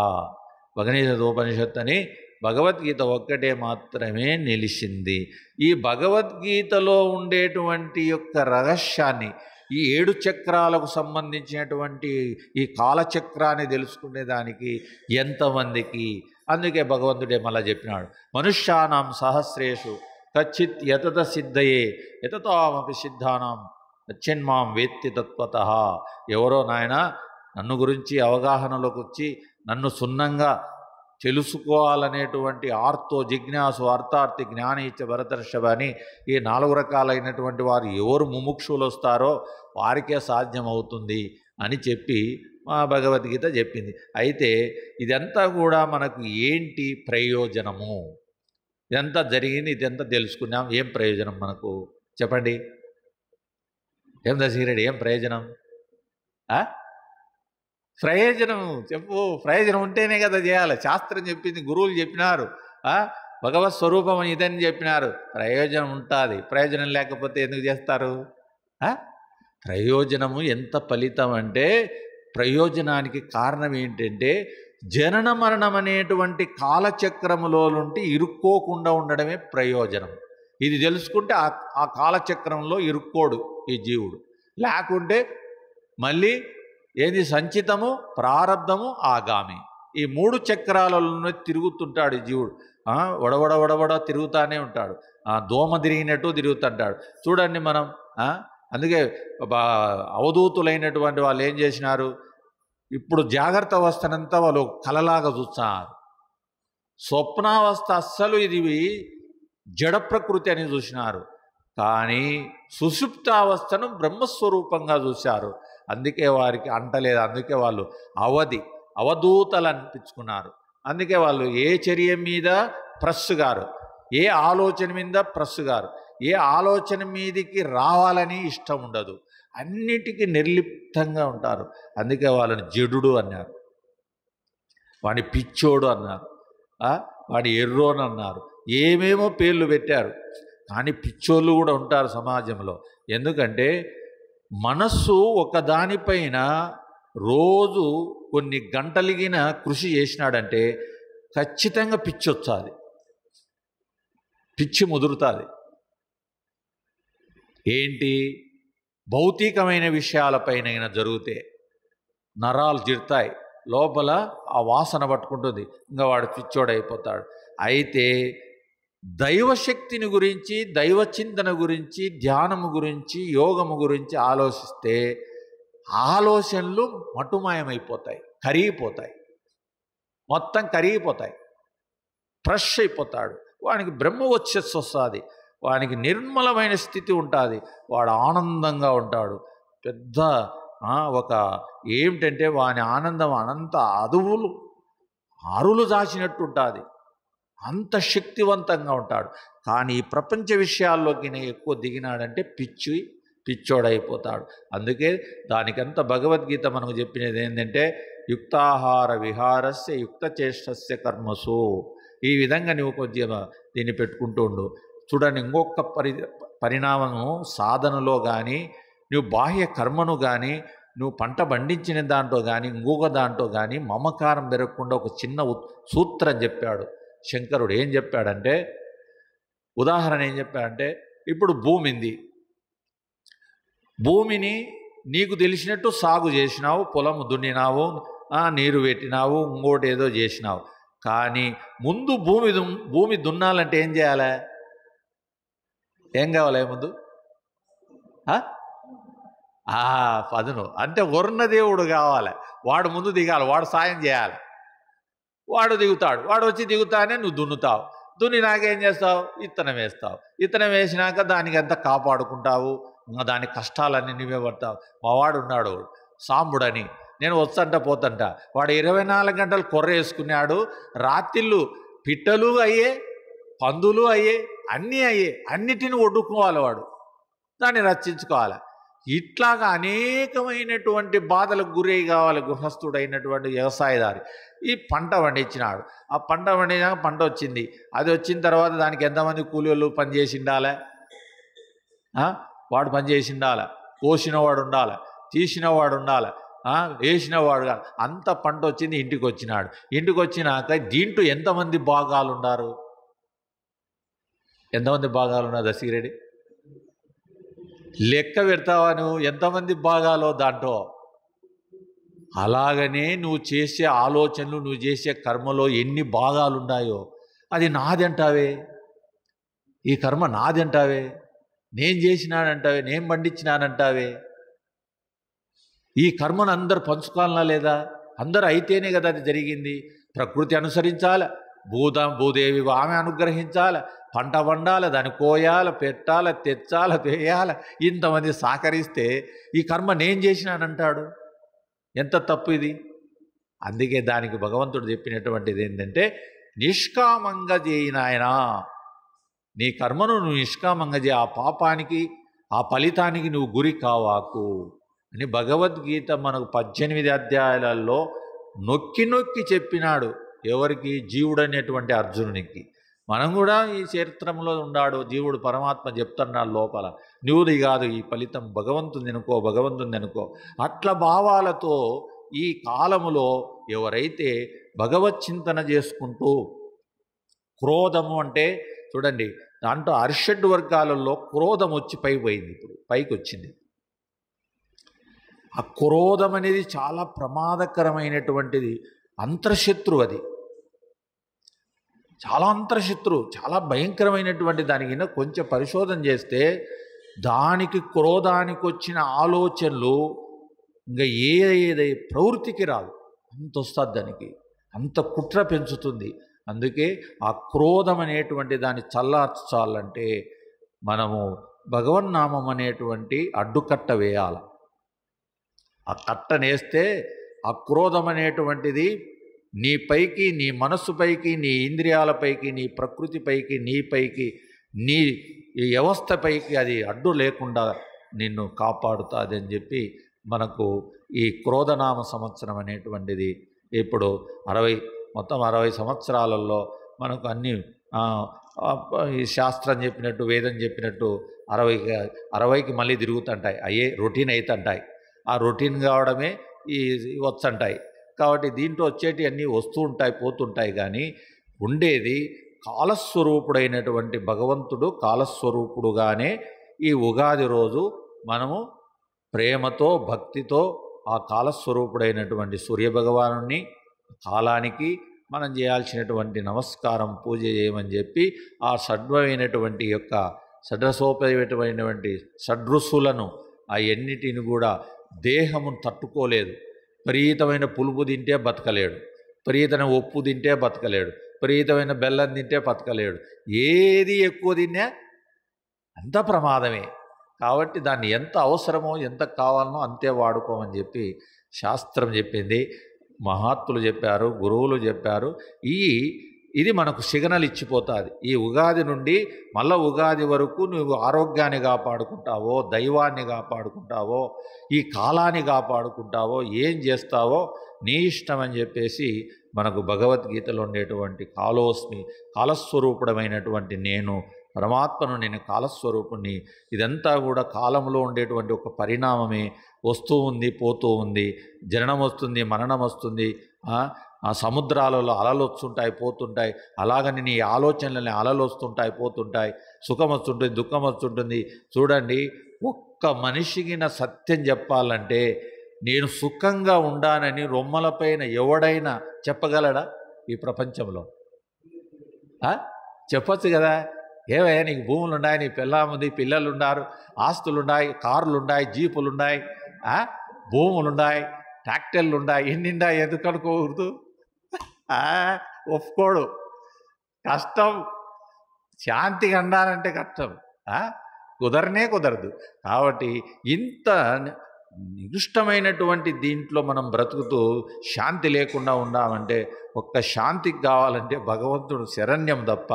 ఉపనిషత్తు అని భగవద్గీత ఒక్కటే మాత్రమే నిలిచింది. ఈ భగవద్గీతలో ఉండేటువంటి యొక్క రహస్యాన్ని, ఈ 7 చక్రాలకు సంబంధించినటువంటి ఈ కాలచక్రాన్ని తెలుసుకునేదానికి ఎంతమందికి, అందుకే భగవంతుడే మళ్ళా చెప్పినాడు, మనుష్యానాం సహస్రేషు కచ్చిత్ యతత సిద్ధయే యతతామపి సిద్ధానాం నచ్చిన్మాం వేత్తి తత్వతః. ఎవరో నాయన నన్ను గురించి అవగాహనలోకి వచ్చి నన్ను సున్నంగా తెలుసుకోవాలనేటువంటి ఆర్తో జిజ్ఞాసు అర్థార్థి జ్ఞానీచ భరతర్షభ అని ఈ 4 రకాలైనటువంటి వారు ఎవరు ముముక్షులు వస్తారో వారికే సాధ్యమవుతుంది అని చెప్పి మా భగవద్గీత చెప్పింది. అయితే ఇదంతా కూడా మనకు ఏంటి ప్రయోజనము? ఇదంతా జరిగింది, ఇదంతా తెలుసుకున్నాం, ఏం ప్రయోజనం మనకు చెప్పండి? ఏం దశగిరెడ్డి, ఏం ప్రయోజనం? ప్రయోజనం చెప్పు. ప్రయోజనం ఉంటేనే కదా చేయాలి. శాస్త్రం చెప్పింది, గురువులు చెప్పినారు, భగవత్ స్వరూపం ఇదని చెప్పినారు. ప్రయోజనం ఉంటుంది. ప్రయోజనం లేకపోతే ఎందుకు చేస్తారు? ప్రయోజనము ఎంత ఫలితం అంటే, ప్రయోజనానికి కారణం ఏంటంటే జనన మరణం అనేటువంటి కాలచక్రములో నుండి ఇరుక్కోకుండా ఉండడమే ప్రయోజనం. ఇది తెలుసుకుంటే ఆ కాలచక్రంలో ఇరుక్కోడు ఈ జీవుడు. లేకుంటే మళ్ళీ ఏది సంచితము, ప్రారబ్ధము, ఆగామి, ఈ 3 చక్రాలలో తిరుగుతుంటాడు ఈ జీవుడు. వడవడ తిరుగుతూనే ఉంటాడు. దోమ తిరిగినట్టు తిరుగుతుంటాడు. చూడండి మనం. అందుకే అవధూతులైనటువంటి వాళ్ళు ఏం చేసినారు, ఇప్పుడు జాగ్రత్త అవస్థనంతా వాళ్ళు కలలాగా చూస్తున్నారు. స్వప్నావస్థ అస్సలు ఇది జడ ప్రకృతి అని చూసినారు. కానీ సుషుప్తావస్థను బ్రహ్మస్వరూపంగా చూశారు. అందుకే వారికి అంటలేదు. అందుకే వాళ్ళు అవధూతలు అనిపించుకున్నారు. అందుకే వాళ్ళు ఏ చర్య మీద ప్రెస్ గారు, ఏ ఆలోచన మీద ప్రెస్ గారు, ఏ ఆలోచన మీదికి రావాలని ఇష్టం ఉండదు. అన్నిటికీ నిర్లిప్తంగా ఉంటారు. అందుకే వాళ్ళని జడుడు అన్నారు, వాడిని పిచ్చోడు అన్నారు, వాడి ఎర్రోని అన్నారు, ఏమేమో పేర్లు పెట్టారు. కానీ పిచ్చోళ్ళు కూడా ఉంటారు సమాజంలో. ఎందుకంటే మనస్సు ఒకదానిపైన రోజు కొన్ని గంటలిగిన కృషి చేసినాడంటే ఖచ్చితంగా పిచ్చి వచ్చాది, పిచ్చి ముదురుతుంది. ఏంటి? భౌతికమైన విషయాలపైన జరిగితే నరాలు జిడతాయి, లోపల ఆ వాసన పట్టుకుంటుంది, ఇంకా వాడు పిచ్చోడైపోతాడు. అయితే దైవశక్తిని గురించి, దైవ చింతన గురించి, ధ్యానము గురించి, యోగము గురించి ఆలోచిస్తే ఆలోచనలు మటుమాయమైపోతాయి, కరిగిపోతాయి, మొత్తం కరిగిపోతాయి. ఫ్రెష్ అయిపోతాడు, వానికి బ్రహ్మ వచ్చేసి వస్తుంది, వానికి నిర్మలమైన స్థితి ఉంటుంది, వాడు ఆనందంగా ఉంటాడు. పెద్ద ఒక ఏమిటంటే వాని ఆనందం అనంత అరులు దాచినట్టు ఉంటుంది, అంత శక్తివంతంగా ఉంటాడు. కానీ ఈ ప్రపంచ విషయాల్లోకి ఎక్కువ దిగినాడంటే పిచ్చోడైపోతాడు. అందుకే దానికంత భగవద్గీత మనకు చెప్పినది ఏంటంటే యుక్తాహార విహారస్య యుక్తచేష్టస్య కర్మసు. ఈ విధంగా నువ్వు కొద్దిగా దీన్ని పెట్టుకుంటూ ఉండు. చూడండి, ఇంకొక పరిణామము సాధనలో కానీ, నువ్వు బాహ్య కర్మను కానీ, నువ్వు పంట పండించిన దాంట్లో కానీ, ఇంకొక దాంట్లో కానీ మమకారం పెరగకుండా ఒక చిన్న సూత్రం చెప్పాడు శంకరుడు. ఏం చెప్పాడంటే, ఉదాహరణ ఏం చెప్పాడంటే, ఇప్పుడు భూమి ఉంది, భూమిని నీకు తెలిసినట్టు సాగు చేసినావు, పొలం దున్నినావు, నీరు పెట్టినావు, ఇంకోటి ఏదో చేసినావు. కానీ ముందు భూమి దున్నాలంటే ఏం చేయాలి? ఏం కావాలి ముందు? పదును అంటే వర్ణదేవుడు కావాలి, వాడు ముందు దిగాలి, వాడు సాయం చేయాలి. వాడు దిగుతాడు, వాడు వచ్చి దిగుతానే నువ్వు దున్నుతావు, దున్నినాకేం చేస్తావు? విత్తనం వేస్తావు, విత్తనం వేసినాక దానికి ఎంత కాపాడుకుంటావు, ఇంకా దాని కష్టాలన్నీ నువ్వే పడతావు. మా వాడు ఉన్నాడు సాంబుడని, నేను వస్తంట పోతంట, వాడు 24 గంటలు కొర్ర వేసుకున్నాడు, రాత్రిళ్ళు పిట్టలు అయ్యే, పందులు అయ్యే, అన్నీ అయ్యే, అన్నిటిని ఒడ్డుకోవాలి, వాడు దాన్ని రక్షించుకోవాలి. ఇట్లాగా అనేకమైనటువంటి బాధలకు గురై కావాలి గృహస్థుడైనటువంటి వ్యవసాయదారి. ఈ పంట పండించినాడు, ఆ పంట పండించాక పంట వచ్చింది, అది వచ్చిన తర్వాత దానికి ఎంతమంది కూలీలు పనిచేసి ఉండాలి? వాడు పనిచేసి ఉండాలి, కోసినవాడు ఉండాలి, తీసినవాడు ఉండాలి, వేసినవాడు కాదు. అంత పంట వచ్చింది, ఇంటికి వచ్చినాడు. ఇంటికి వచ్చినాక దీంట్లో ఎంతమంది భాగాలు ఉన్నారు? ఎంతమంది భాగాలు ఉన్నారు దశగిరెడ్డి? లెక్క పెడతావా నువ్వు ఎంతమంది భాగాలో దాంట్లో? అలాగనే నువ్వు చేసే ఆలోచనలు, నువ్వు చేసే కర్మలో ఎన్ని భాగాలు ఉన్నాయో అది నాదంటావే, ఈ కర్మ నాదంటావే, నేను చేసినానంటావే, నేను పండించినానంటావే. ఈ కర్మను అందరు పంచుకోవాలనా లేదా? అందరూ అయితేనే కదా అది జరిగింది. ప్రకృతి అనుసరించాలి, భూదేవి ఆమె అనుగ్రహించాలి, పంట పండాలి, దాన్ని కోయాలి, పెట్టాలి, తెచ్చాలి, వేయాలి, ఇంతమంది సహకరిస్తే ఈ కర్మ నేను చేసినానంటాడు. ఎంత తప్పు ఇది! అందుకే దానికి భగవంతుడు చెప్పినటువంటిది ఏంటంటే, నిష్కామంగా చేయి నాయనా, నీ కర్మను నువ్వు నిష్కామంగా చేయి, ఆ పాపానికి ఆ ఫలితానికి నువ్వు గురి కావాకు అని భగవద్గీత మనకు 18 అధ్యాయాలలో నొక్కి నొక్కి చెప్పినాడు. ఎవరికి? జీవుడు అనేటువంటి అర్జునునికి. మనం కూడా ఈ చరిత్రంలో ఉన్నాడు జీవుడు, పరమాత్మ చెప్తున్నాడు లోపల, నువ్వుది కాదు ఈ ఫలితం, భగవంతుని అనుకో, భగవంతుని అనుకో. అట్ల భావాలతో ఈ కాలములో ఎవరైతే భగవత్ చింతన చేసుకుంటూ, క్రోధము అంటే చూడండి, దాంట్లో అరిషడ్ వర్గాలలో క్రోధం వచ్చి పోయింది, ఇప్పుడు పైకి వచ్చింది. ఆ క్రోధం అనేది చాలా ప్రమాదకరమైనటువంటిది, అంతర్శత్రు, అది చాలా అంతర్శత్రు, చాలా భయంకరమైనటువంటి. దానికి కొంచెం పరిశోధన చేస్తే దానికి క్రోధానికి వచ్చిన ఆలోచనలు ఇంకా ఏదై ప్రవృత్తికి రాదు, అంత వస్తుంది దానికి, అంత కుట్ర పెంచుతుంది. అందుకే ఆ క్రోధం అనేటువంటి దాన్ని చల్లార్చాలంటే మనము భగవన్నామం అనేటువంటి అడ్డుకట్ట వేయాలి. ఆ కట్టనేస్తే ఆ క్రోధం అనేటువంటిది నీ పైకి, నీ మనస్సుపైకి, నీ ఇంద్రియాలపైకి, నీ ప్రకృతిపైకి, నీపైకి, నీ ఈ వ్యవస్థపైకి అది అడ్డు లేకుండా నిన్ను కాపాడుతుంది అని చెప్పి మనకు ఈ క్రోధనామ సంవత్సరం అనేటువంటిది ఇప్పుడు మొత్తం 60 సంవత్సరాలలో మనకు అన్ని ఆ, ఈ శాస్త్రం చెప్పినట్టు వేదం చెప్పినట్టు 60కి మళ్ళీ తిరుగుతుంటాయి, అయ్యే రొటీన్ అవుతుంటాయి. ఆ రొటీన్ కావడమే ఈ వచ్చంటాయి. కాబట్టి దీంట్లో వచ్చేటి అన్నీ వస్తూ ఉంటాయి పోతుంటాయి, కానీ ఉండేది కాలస్వరూపుడైనటువంటి భగవంతుడు. కాలస్వరూపుడుగానే ఈ ఉగాది రోజు మనము ప్రేమతో భక్తితో ఆ కాలస్వరూపుడైనటువంటి సూర్యభగవానుని కాలానికి మనం చేయాల్సినటువంటి నమస్కారం పూజ చేయమని చెప్పి ఆ షడ్వైనటువంటి యొక్క షడ్రసోపేతమైనటువంటి షడ్రుసులను ఆ ఎన్నిటిని కూడా దేహమును తట్టుకోలేదు. విపరీతమైన పులుపు తింటే బతకలేడు, విపరీతమైన ఉప్పు తింటే బతకలేడు, విపరీతమైన బెల్లం తింటే బతకలేడు. ఏది ఎక్కువ తిన్నా అంత ప్రమాదమే. కాబట్టి దాన్ని ఎంత అవసరమో ఎంత కావాలనో అంతే వాడుకోమని చెప్పి శాస్త్రం చెప్పింది, మహాత్ములు చెప్పారు, గురువులు చెప్పారు. ఇది మనకు సిగ్నల్ ఇచ్చిపోతుంది. ఈ ఉగాది నుండి మళ్ళీ ఉగాది వరకు నువ్వు ఆరోగ్యాన్ని కాపాడుకుంటావో, దైవాన్ని కాపాడుకుంటావో, ఈ కాలాన్ని కాపాడుకుంటావో, ఏం చేస్తావో నీ ఇష్టం అని చెప్పేసి మనకు భగవద్గీతలో ఉండేటువంటి కాలోస్మి, కాలస్వరూపుడమైనటువంటి నేను పరమాత్మను, నేను కాలస్వరూపుణ్ణి. ఇదంతా కూడా కాలంలో ఉండేటువంటి ఒక పరిణామమే. వస్తూ ఉంది పోతూ ఉంది, జననం వస్తుంది మరణం వస్తుంది, ఆ సముద్రాలలో అలలు వస్తుంటాయి పోతుంటాయి. అలాగని నీ ఆలోచనలని అలలు వస్తుంటాయి పోతుంటాయి, సుఖం వస్తుంటుంది దుఃఖం వస్తుంటుంది. చూడండి, ఒక్క మనిషికి నా సత్యం చెప్పాలంటే నేను సుఖంగా ఉండానని రొమ్మలపైన ఎవడైనా చెప్పగలడా ఈ ప్రపంచంలో? చెప్పచ్చు కదా. ఏవయ్యా నీకు భూములు ఉన్నాయి, నీ పిల్లముంది, పిల్లలు ఉన్నారు, ఆస్తులు ఉన్నాయి, కార్లు ఉన్నాయి, జీపులు ఉన్నాయి, భూములు ఉన్నాయి, ట్రాక్టర్లు ఉన్నాయి, ఎన్నిండాయి, ఎందుకు అనుకోకూడదు? ఒప్పుకోడు. కష్టం. శాంతిగా ఉండాలంటే కష్టం, కుదరనే కుదరదు. కాబట్టి ఇంత నికృష్టమైనటువంటి దీంట్లో మనం బ్రతుకుతూ శాంతి లేకుండా ఉండామంటే, ఒక్క శాంతికి కావాలంటే భగవంతుడు శరణ్యం తప్ప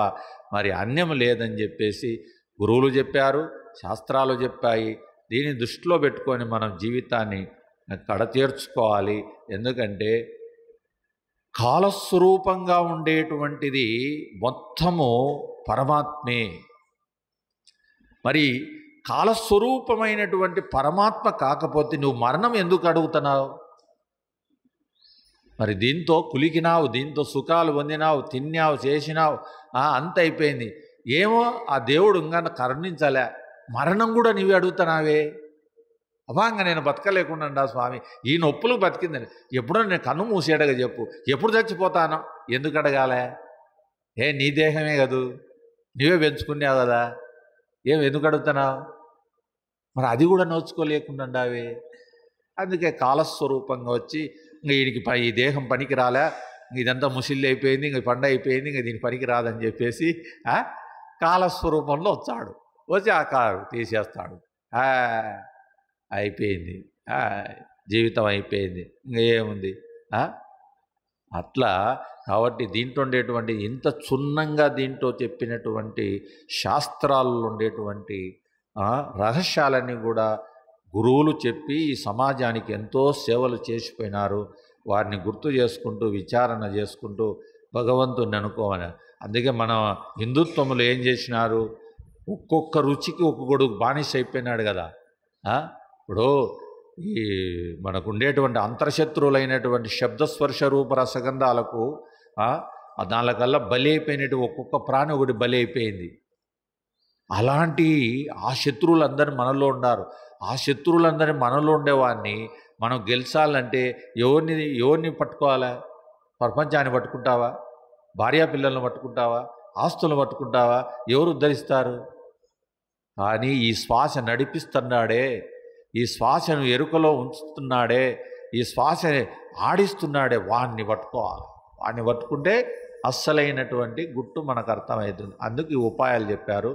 మరి అన్యం లేదని చెప్పేసి గురువులు చెప్పారు, శాస్త్రాలు చెప్పాయి. దీన్ని దృష్టిలో పెట్టుకొని మనం జీవితాన్ని కడతీర్చుకోవాలి. ఎందుకంటే కాలస్వరూపంగా ఉండేటువంటిది మొత్తము పరమాత్మే. మరి కాలస్వరూపమైనటువంటి పరమాత్మ కాకపోతే నువ్వు మరణం ఎందుకు అడుగుతున్నావు? మరి దీంతో కులికినావు, దీంతో సుఖాలు పొందినావు, తిన్నావు, చేసినావు, అంత అయిపోయింది. ఏమో ఆ దేవుడు ఇంకా కరుణించలే, మరణం కూడా నీవే అడుగుతున్నావే. అవాంగా నేను బతకలేకుండా స్వామి, ఈ నొప్పులు బతికిందని ఎప్పుడో నేను కన్ను మూసేడగా చెప్పు, ఎప్పుడు చచ్చిపోతానో ఎందుకు అడగాలే? నీ దేహమే కదూ, నీవే పెంచుకున్నావు కదా, ఎందుకు అడుగుతున్నావు? మరి అది కూడా నోచుకోలేకుండావే. అందుకే కాలస్వరూపంగా వచ్చి ఇంక వీడికి ఈ దేహం పనికి రాలే, ఇదంతా ముసిల్లి అయిపోయింది, ఇంక పండ అయిపోయింది, ఇంక దీనికి పనికి రాదని చెప్పేసి కాలస్వరూపంలో వచ్చాడు. వచ్చి ఆ కారు తీసేస్తాడు, అయిపోయింది, జీవితం అయిపోయింది, ఇంకా ఏముంది అట్లా. కాబట్టి దీంట్లో ఉండేటువంటి ఇంత క్షుణ్ణంగా దీంట్లో చెప్పినటువంటి శాస్త్రాల్లో ఉండేటువంటి రహస్యాలన్నీ కూడా గురువులు చెప్పి ఈ సమాజానికి ఎంతో సేవలు చేసిపోయినారు. వారిని గుర్తు చేసుకుంటూ విచారణ చేసుకుంటూ భగవంతుని అనుకోమని. అందుకే మన హిందుత్వములు ఏం చేసినారు, ఒక్కొక్క రుచికి ఒక్కొక్కడు బానిస అయిపోయినాడు కదా. ఇప్పుడు ఈ మనకు ఉండేటువంటి అంతర్శత్రువులైనటువంటి శబ్దస్పర్శ రూప రసగంధాలకు దానికల్లా బలి అయిపోయినట్టు ఒక్కొక్క ప్రాణి ఒకటి బలి అయిపోయింది. అలాంటి ఆ శత్రువులందరూ మనలో ఉన్నారు. ఆ శత్రువులందరినీ మనలో ఉండేవాడిని మనం గెలిచాలంటే ఎవరిని పట్టుకోవాలా? ప్రపంచాన్ని పట్టుకుంటావా? భార్యా పిల్లలను పట్టుకుంటావా? ఆస్తులను పట్టుకుంటావా? ఎవరు ఉద్ధరిస్తారు? కానీ ఈ శ్వాస నడిపిస్తున్నాడే, ఈ శ్వాసను ఎరుకలో ఉంచుతున్నాడే, ఈ శ్వాస ఆడిస్తున్నాడే, వాడిని పట్టుకోవాలి. వాడిని పట్టుకుంటే అస్సలైనటువంటి గుట్టు మనకు అర్థమవుతుంది. అందుకు ఈ ఉపాయాలు చెప్పారు.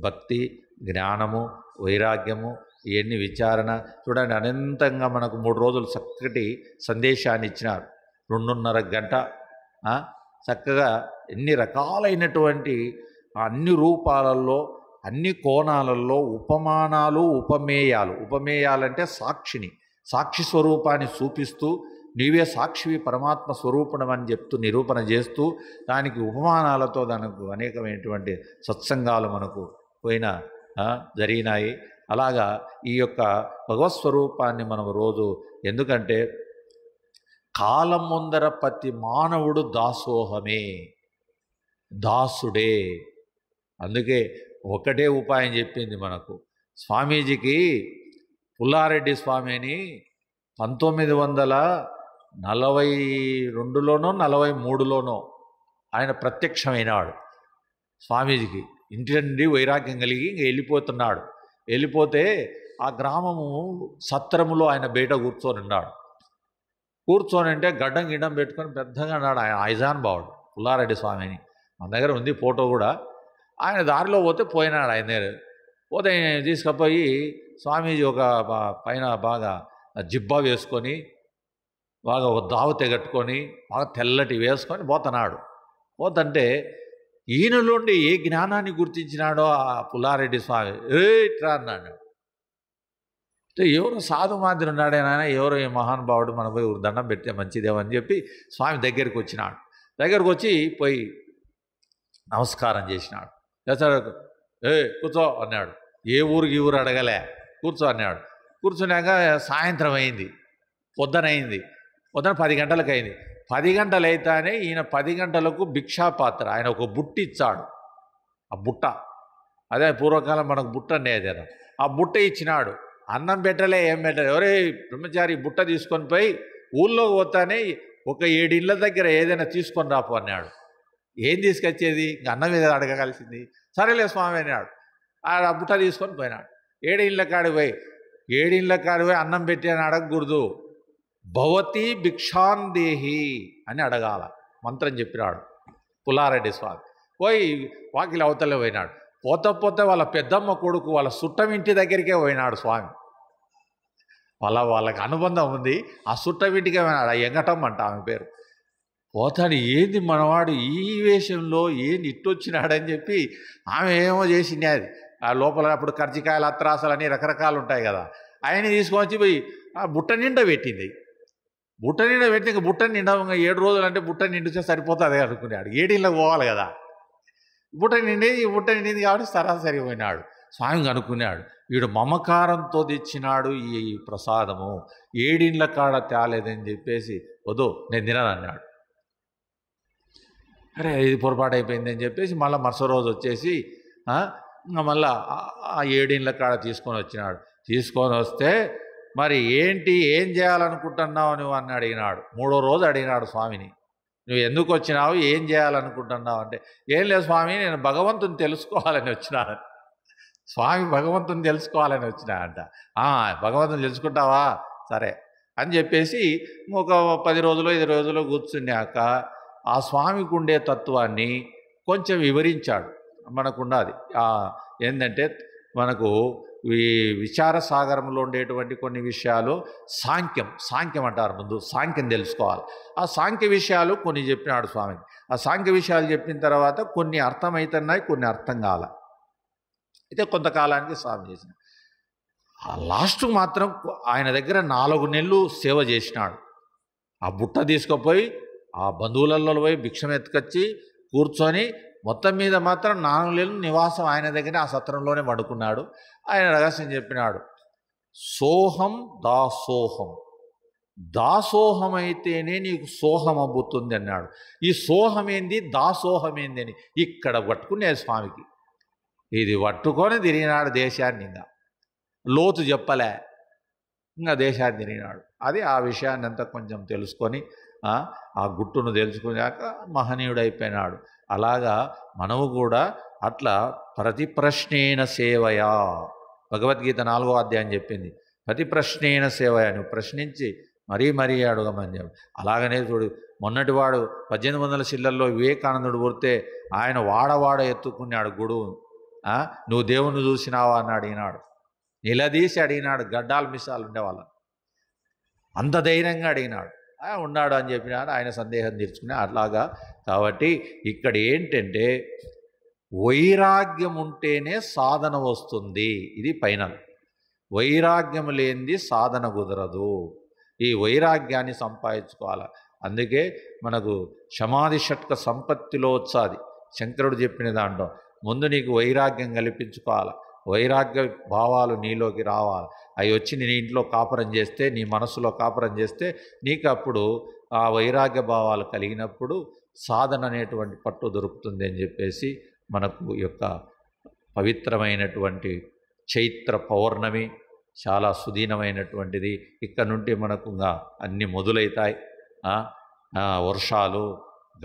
భక్తి, జ్ఞానము, వైరాగ్యము, ఇవన్నీ విచారణ. చూడండి, అనంతంగా మనకు 3 రోజులు చక్కటి సందేశాన్ని ఇచ్చినారు. 2.5 గంట చక్కగా ఎన్ని రకాలైనటువంటి అన్ని రూపాలలో, అన్ని కోణాలలో ఉపమానాలు, ఉపమేయాలంటే సాక్షి స్వరూపాన్ని చూపిస్తూ నీవే సాక్షివి పరమాత్మ స్వరూపణం అని చెప్తూ నిరూపణ చేస్తూ దానికి ఉపమానాలతో దానికి అనేకమైనటువంటి సత్సంగాలు మనకు జరిగినాయి. అలాగా ఈ యొక్క భగవత్ స్వరూపాన్ని మనం రోజు, ఎందుకంటే కాలం ముందర ప్రతి మానవుడు దాసోహమే, దాసుడే. అందుకే ఒకటే ఉపాయం చెప్పింది మనకు స్వామీజీకి. పుల్లారెడ్డి స్వామి అని 1942లోనో 43లోనో ఆయన ప్రత్యక్షమైనాడు స్వామీజీకి. ఇంటి నుండి వైరాగ్యం కలిగి ఇంక వెళ్ళిపోతున్నాడు. వెళ్ళిపోతే ఆ గ్రామము సత్రములో ఆయన బయట కూర్చొని ఉన్నాడు. కూర్చొని అంటే గడ్డం గిడ్డం పెట్టుకొని పెద్దగా ఉన్నాడు. ఆయన ఐజాన్ బావుడు పుల్లారెడ్డి స్వామిని. మన దగ్గర ఉంది ఫోటో కూడా. ఆయన దారిలో పోయినాడు. ఆయన పోతే తీసుకుపోయి స్వామీజీ ఒక పైన బాగా జిబ్బా వేసుకొని బాగా ఒక దావతే కట్టుకొని బాగా తెల్లటి వేసుకొని పోతున్నాడు. పోతంటే ఈయనలోండి ఏ జ్ఞానాన్ని గుర్తించినాడో ఆ పుల్లారెడ్డి స్వామి, ఇట్రా అన్నాడు. అంటే ఎవరో సాధు మాదిరి ఉన్నాడే నాయన, ఎవరో ఈ మహానుభావుడు మనం పోయి దండం పెడితే మంచిదేమని చెప్పి స్వామి దగ్గరికి వచ్చినాడు. దగ్గరకు వచ్చి పోయి నమస్కారం చేసినాడు. కూర్చో అన్నాడు. ఏ ఊరికి ఊరు అడగలే, కూర్చో అన్నాడు. కూర్చున్నాక సాయంత్రం అయింది, పొద్దునైంది. పొద్దున 10 గంటలకు అయింది. 10 గంటలు అయితేనే ఈయన 10 గంటలకు భిక్షాపాత్ర ఆయన ఒక బుట్ట ఇచ్చాడు. ఆ బుట్ట అదే పూర్వకాలం మనకు బుట్ట అనేది, ఆ బుట్ట ఇచ్చినాడు. అన్నం పెట్టలే, ఏం పెట్టలే. ఎవరే బ్రహ్మచారి బుట్ట తీసుకొని పోయి ఊళ్ళో పోతానే ఒక 7 ఇళ్ళ దగ్గర ఏదైనా తీసుకొని రాపు అన్నాడు. ఏం తీసుకొచ్చేది, ఇంక అన్నం మీద అడగగలిసింది. సరేలే స్వామి అన్నాడు. ఆ బుట్ట తీసుకొని పోయినాడు. 7 ఇళ్ళ కాడికి పోయి అన్నం పెట్టి అని అడగకూడదు. భవతి భిక్షాందేహి అని అడగాల మంత్రం చెప్పినాడు పుల్లారెడ్డి స్వామి. పోయి వాకిలి అవతలే పోయినాడు. పోతే వాళ్ళ పెద్దమ్మ కొడుకు వాళ్ళ చుట్టం ఇంటి దగ్గరికే పోయినాడు స్వామి. వాళ్ళకి అనుబంధం ఉంది. ఆ చుట్టం ఇంటికే పోయినాడు. ఆ ఎంగటమ్మ అంట ఆమె పేరు. పోతాడు, ఏంది మనవాడు ఈ వేషంలో ఏంది ఇట్టొచ్చినాడని చెప్పి ఆమె ఏమో చేసింది. అది ఆ లోపల అప్పుడు కర్జికాయలు అత్రాసాలు అని రకరకాలు ఉంటాయి కదా, ఆయన తీసుకొని పోయి ఆ బుట్ట నిండా పెట్టింది. బుట్ట నిండా పెట్టి ఇంక బుట్ట నిండా 7 రోజులు అంటే బుట్ట నిండితే సరిపోతుంది అనుకున్నాడు. 7 ఇళ్ళకి పోవాలి కదా. బుట్ట నిండింది కాబట్టి సరాసరి పోయినాడు. స్వామి అనుకున్నాడు, వీడు మమకారంతో తెచ్చినాడు ఈ ప్రసాదము, 7 ఇళ్ళ కాడ తేలేదని చెప్పేసి వద్దు నేను తిననన్నాడు. అరే ఇది పొరపాటు అయిపోయిందని చెప్పేసి మళ్ళీ మరుస రోజు వచ్చేసి మళ్ళా ఆ 7 ఇళ్ళ కాడ తీసుకొని వచ్చినాడు. తీసుకొని వస్తే మరి ఏం చేయాలనుకుంటున్నావు నువ్వు అని అడిగినాడు. 3వ రోజు అడిగినాడు స్వామిని, నువ్వు ఎందుకు వచ్చినావు, ఏం చేయాలనుకుంటున్నావు అంటే, ఏం లేదు స్వామి నేను భగవంతుని తెలుసుకోవాలని వచ్చినాను. స్వామి భగవంతుని తెలుసుకోవాలని వచ్చినాడంట. భగవంతుని తెలుసుకుంటావా, సరే అని చెప్పేసి ఒక 10 రోజులు 5 రోజులు కూర్చున్నాక ఆ స్వామికి ఉండే తత్వాన్ని కొంచెం వివరించాడు. మనకున్నది ఏంటంటే మనకు ఈ విచార సాగరంలో ఉండేటువంటి కొన్ని విషయాలు సాంఖ్యం అంటారు. ముందు సాంఖ్యం తెలుసుకోవాలి. ఆ సాంఖ్య విషయాలు కొన్ని చెప్పినాడు స్వామికి. ఆ సాంఖ్య విషయాలు చెప్పిన తర్వాత కొన్ని అర్థమవుతున్నాయి, కొన్ని అర్థం కాల. అయితే కొంతకాలానికి స్వామి చేసిన లాస్ట్ మాత్రం ఆయన దగ్గర 4 నెలలు సేవ చేసినాడు. ఆ బుట్ట తీసుకుపోయి ఆ బంధువులలో పోయి భిక్షం ఎత్తుకొచ్చి కూర్చొని మొత్తం మీద మాత్రం 4 నెలలు నివాసం ఆయన దగ్గర ఆ సత్రంలోనే పడుకున్నాడు. ఆయన రహస్యం చెప్పినాడు, సోహం దాసోహం అయితేనే నీకు సోహం అబ్బుతుంది అన్నాడు. ఈ సోహం ఏంది, దాసోహం ఏంది అని ఇక్కడ పట్టుకునే స్వామికి ఇది పట్టుకొని తిరిగినాడు దేశాన్ని. ఇంకా లోతు చెప్పలే, ఇంకా దేశాన్ని తిరిగినాడు. అది ఆ విషయాన్ని అంతా కొంచెం తెలుసుకొని ఆ గుట్టును తెలుసుకున్నాక మహనీయుడైపోయినాడు. అలాగా మనము కూడా అట్లా ప్రతి ప్రశ్నేన సేవయా, భగవద్గీత 4వ అధ్యాయం చెప్పింది. ప్రతి ప్రశ్నేన సేవయా, నువ్వు ప్రశ్నించి మరీ అడగమని చెప్పి. అలాగనే చూడు, మొన్నటివాడు 1800 చిల్లల్లో వివేకానందుడు పుడితే ఆయన వాడ ఎత్తుకున్నాడు గుడువు. నువ్వు దేవుణ్ణి చూసినావా అని అడిగినాడు. నిలదీసి అడిగినాడు. గడ్డాలు మిసాలు ఉండేవాళ్ళని అంత ధైర్యంగా అడిగినాడు. ఉన్నాడు అని చెప్పినాడు. ఆయన సందేహం తీర్చుకుని అట్లాగా. కాబట్టి ఇక్కడ ఏంటంటే వైరాగ్యం ఉంటేనే సాధన వస్తుంది. ఇది ఫైనల్. వైరాగ్యం లేనిది సాధన కుదరదు. ఈ వైరాగ్యాన్ని సంపాదించుకోవాలి. అందుకే మనకు సమాధి షట్క సంపత్తిలో వచ్చాది శంకరుడు చెప్పిన దాంట్లో. ముందు నీకు వైరాగ్యం కల్పించుకోవాలి, వైరాగ్య భావాలు నీలోకి రావాలి. అవి వచ్చి నీ ఇంట్లో కాపురం చేస్తే, నీ మనసులో కాపురం చేస్తే నీకు అప్పుడు ఆ వైరాగ్య భావాలు కలిగినప్పుడు సాధన అనేటువంటి పట్టు దొరుకుతుంది అని చెప్పేసి మనకు యొక్క పవిత్రమైనటువంటి చైత్ర పౌర్ణమి చాలా సుదీనమైనటువంటిది. ఇక్కడ నుండి మనకు అన్నీ మొదలవుతాయి. వర్షాలు,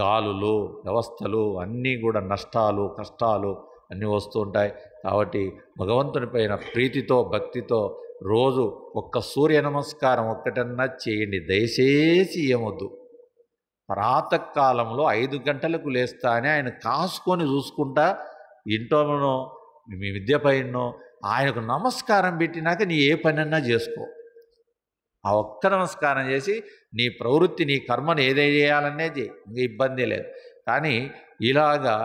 గాలులు, వ్యవస్థలు అన్నీ కూడా నష్టాలు, కష్టాలు అన్నీ వస్తూ ఉంటాయి. కాబట్టి భగవంతుని పైన ప్రీతితో, భక్తితో రోజు ఒక్క సూర్య నమస్కారం ఒక్కటన్నా చేయండి. దయచేసి ఏమొద్దు. ప్రాతకాలంలో 5 గంటలకు లేస్తానే ఆయన కాసుకొని చూసుకుంటా ఇంట్లోనో మీ విద్య పైనో ఆయనకు నమస్కారం పెట్టినాక నీ ఏ పనన్నా చేసుకో. ఆ ఒక్క నమస్కారం చేసి నీ ప్రవృత్తి, నీ కర్మను ఏదైనా చేయాలనే చేయి, ఇంక ఇబ్బంది లేదు. కానీ ఇలాగా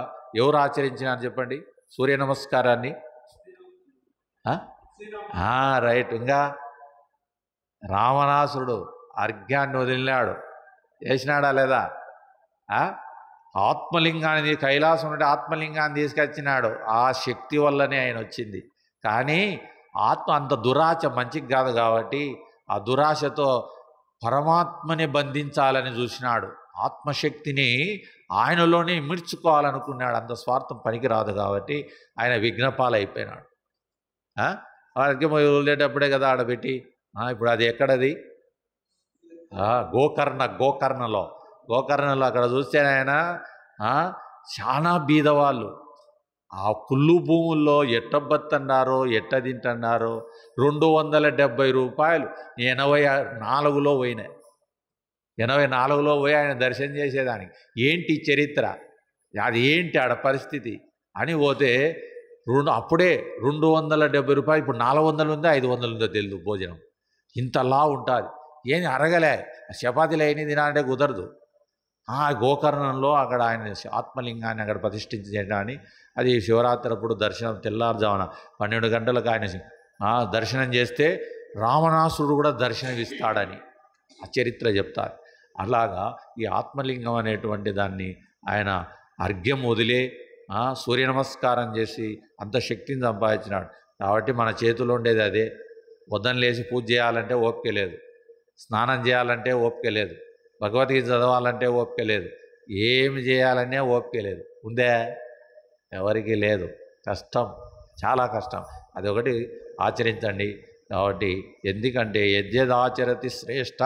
ఎవరు ఆచరించినారు చెప్పండి సూర్య నమస్కారాన్ని? రైట్. ఇంకా రావణాసురుడు అర్ఘ్యాన్ని వదిలినాడు, చేసినాడా లేదా? ఆత్మలింగాన్ని, కైలాసం నుండి ఆత్మలింగాన్ని తీసుకొచ్చినాడు. ఆ శక్తి వల్లనే ఆయన వచ్చింది. కానీ ఆత్మ అంత దురాశ మంచికి కాదు కాబట్టి ఆ దురాశతో పరమాత్మని బంధించాలని చూసినాడు. ఆత్మశక్తిని ఆయనలోనే ఇమిడ్చుకోవాలనుకున్నాడు. అంత స్వార్థం పనికిరాదు కాబట్టి ఆయన విఘ్నపాలైపోయినాడు. అర్ఘ్యం వదిలేటప్పుడే కదా ఆడబెట్టి. ఇప్పుడు అది ఎక్కడది? గోకర్ణలో అక్కడ చూస్తే ఆయన చాలా బీదవాళ్ళు ఆ కుళ్ళు భూముల్లో ఎట్ట బతుకుతున్నారో, ఎట్ట తింటున్నారో. 270 రూపాయలు 84లో పోయినాయి. 84లో పోయి ఆయన దర్శనం చేసేదానికి ఏంటి చరిత్ర, అది ఏంటి ఆడ పరిస్థితి అని పోతే అప్పుడే 270 రూపాయలు. ఇప్పుడు 400 ఉందో 500 ఉందో తెలియదు. భోజనం ఇంతలా ఉంటుంది. ఏమి అరగలే, చపాతీలు అయినా తినాలంటే కుదరదు. గోకర్ణంలో అక్కడ ఆయన ఆత్మలింగాన్ని అక్కడ ప్రతిష్ఠించడాన్ని, అది శివరాత్రి అప్పుడు దర్శనం తెల్లారుజామున 12 గంటలకు ఆయన దర్శనం చేస్తే రావణాసురుడు కూడా దర్శనం ఇస్తాడని ఆ చరిత్ర చెప్తారు. అలాగా ఈ ఆత్మలింగం అనేటువంటి దాన్ని ఆయన అర్ఘ్యం వదిలే సూర్య నమస్కారం చేసి అంత శక్తిని సంపాదించినాడు. కాబట్టి మన చేతిలో ఉండేది అదే. ఉదయం లేచి పూజ చేయాలంటే ఓపిక లేదు, స్నానం చేయాలంటే ఓపిక లేదు, భగవద్గీత చదవాలంటే ఓపిక లేదు, ఏమి చేయాలనే ఓపిక లేదు. ఉందే? ఎవరికి లేదు. కష్టం, చాలా కష్టం. అదొకటి ఆచరించండి. కాబట్టి ఎందుకంటే యద్యదాచరతి శ్రేష్ఠ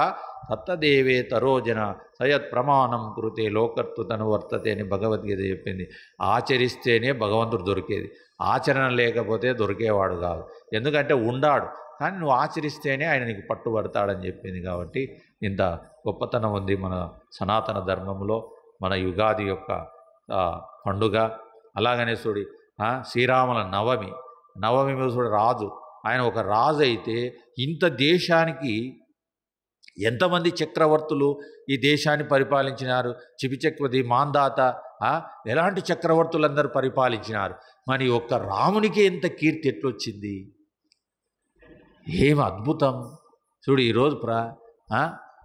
తత్తదేవే తరోజన సయత్ ప్రమాణం కృతే లోకర్తృతను వర్తతే అని భగవద్గీత చెప్పింది. ఆచరిస్తేనే భగవంతుడు దొరికేది, ఆచరణ లేకపోతే దొరికేవాడు కాదు. ఎందుకంటే ఉండాడు, కానీ నువ్వు ఆచరిస్తేనే ఆయన నీకు పట్టుబడతాడని చెప్పింది. కాబట్టి ఇంత గొప్పతనం ఉంది మన సనాతన ధర్మంలో, మన యుగాది యొక్క పండుగ. అలాగనే చూడి శ్రీరాముల నవమి చూడు రాజు. ఆయన ఒక రాజు అయితే ఇంత దేశానికి ఎంతమంది చక్రవర్తులు ఈ దేశాన్ని పరిపాలించినారు? చిపిచక్రవర్తి, మాందాత, ఎలాంటి చక్రవర్తులందరూ పరిపాలించినారు. మరి ఒక్క రామునికి ఎంత కీర్తి ఎట్లొచ్చింది? ఏం అద్భుతం చూడు. ఈరోజు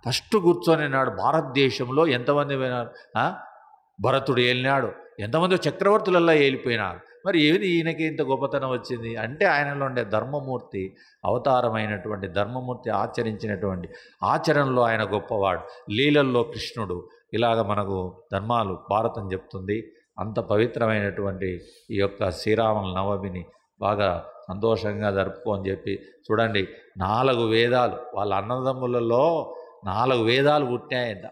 ఫస్ట్ కూర్చొని నాడు భారతదేశంలో ఎంతమంది పోయినారు? భరతుడు ఏలినాడు, ఎంతమంది చక్రవర్తులల్లా ఏలిపోయినారు. మరి ఏది ఈయనకి ఇంత గొప్పతనం వచ్చింది అంటే ఆయనలో ఉండే ధర్మమూర్తి, అవతారమైనటువంటి ధర్మమూర్తి ఆచరించినటువంటి ఆచరణలో ఆయన గొప్పవాడు, లీలల్లో కృష్ణుడు. ఇలాగ మనకు ధర్మాలు భారతం చెప్తుంది. అంత పవిత్రమైనటువంటి ఈ యొక్క శ్రీరాముల నవమిని బాగా సంతోషంగా జరుపుకో అని చెప్పి చూడండి. 4 వేదాలు వాళ్ళ అన్నదమ్ములలో 4 వేదాలు పుట్టాయంట.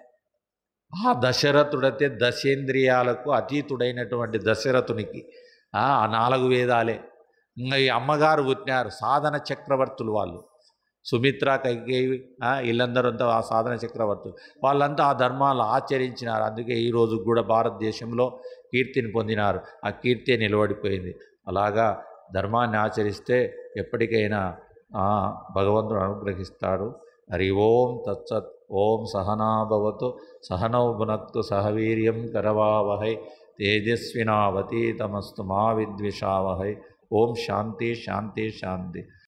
ఆ దశరథుడైతే దశేంద్రియాలకు అతీతుడైనటువంటి దశరథునికి ఆ 4 వేదాలే. ఇంకా ఈ అమ్మగారు పుట్టినారు, సాధన చక్రవర్తులు వాళ్ళు. సుమిత్ర, కైకేయి, వీళ్ళందరంతా ఆ సాధన చక్రవర్తులు. వాళ్ళంతా ఆ ధర్మాలు ఆచరించినారు. అందుకే ఈరోజు కూడా భారతదేశంలో కీర్తిని పొందినారు. ఆ కీర్తి నిలబడిపోయింది. అలాగా ధర్మాన్ని ఆచరిస్తే ఎప్పటికైనా భగవంతుడు అనుగ్రహిస్తాడు. హరి ఓం తత్సత్. ఓం సహనాభవతు సహనౌ భునక్తు సహ వీర్యం కరవావహై తేజస్వినావతీతమస్తు మా విద్విషావహై. ఓం శాంతి శాంతి శాంతి.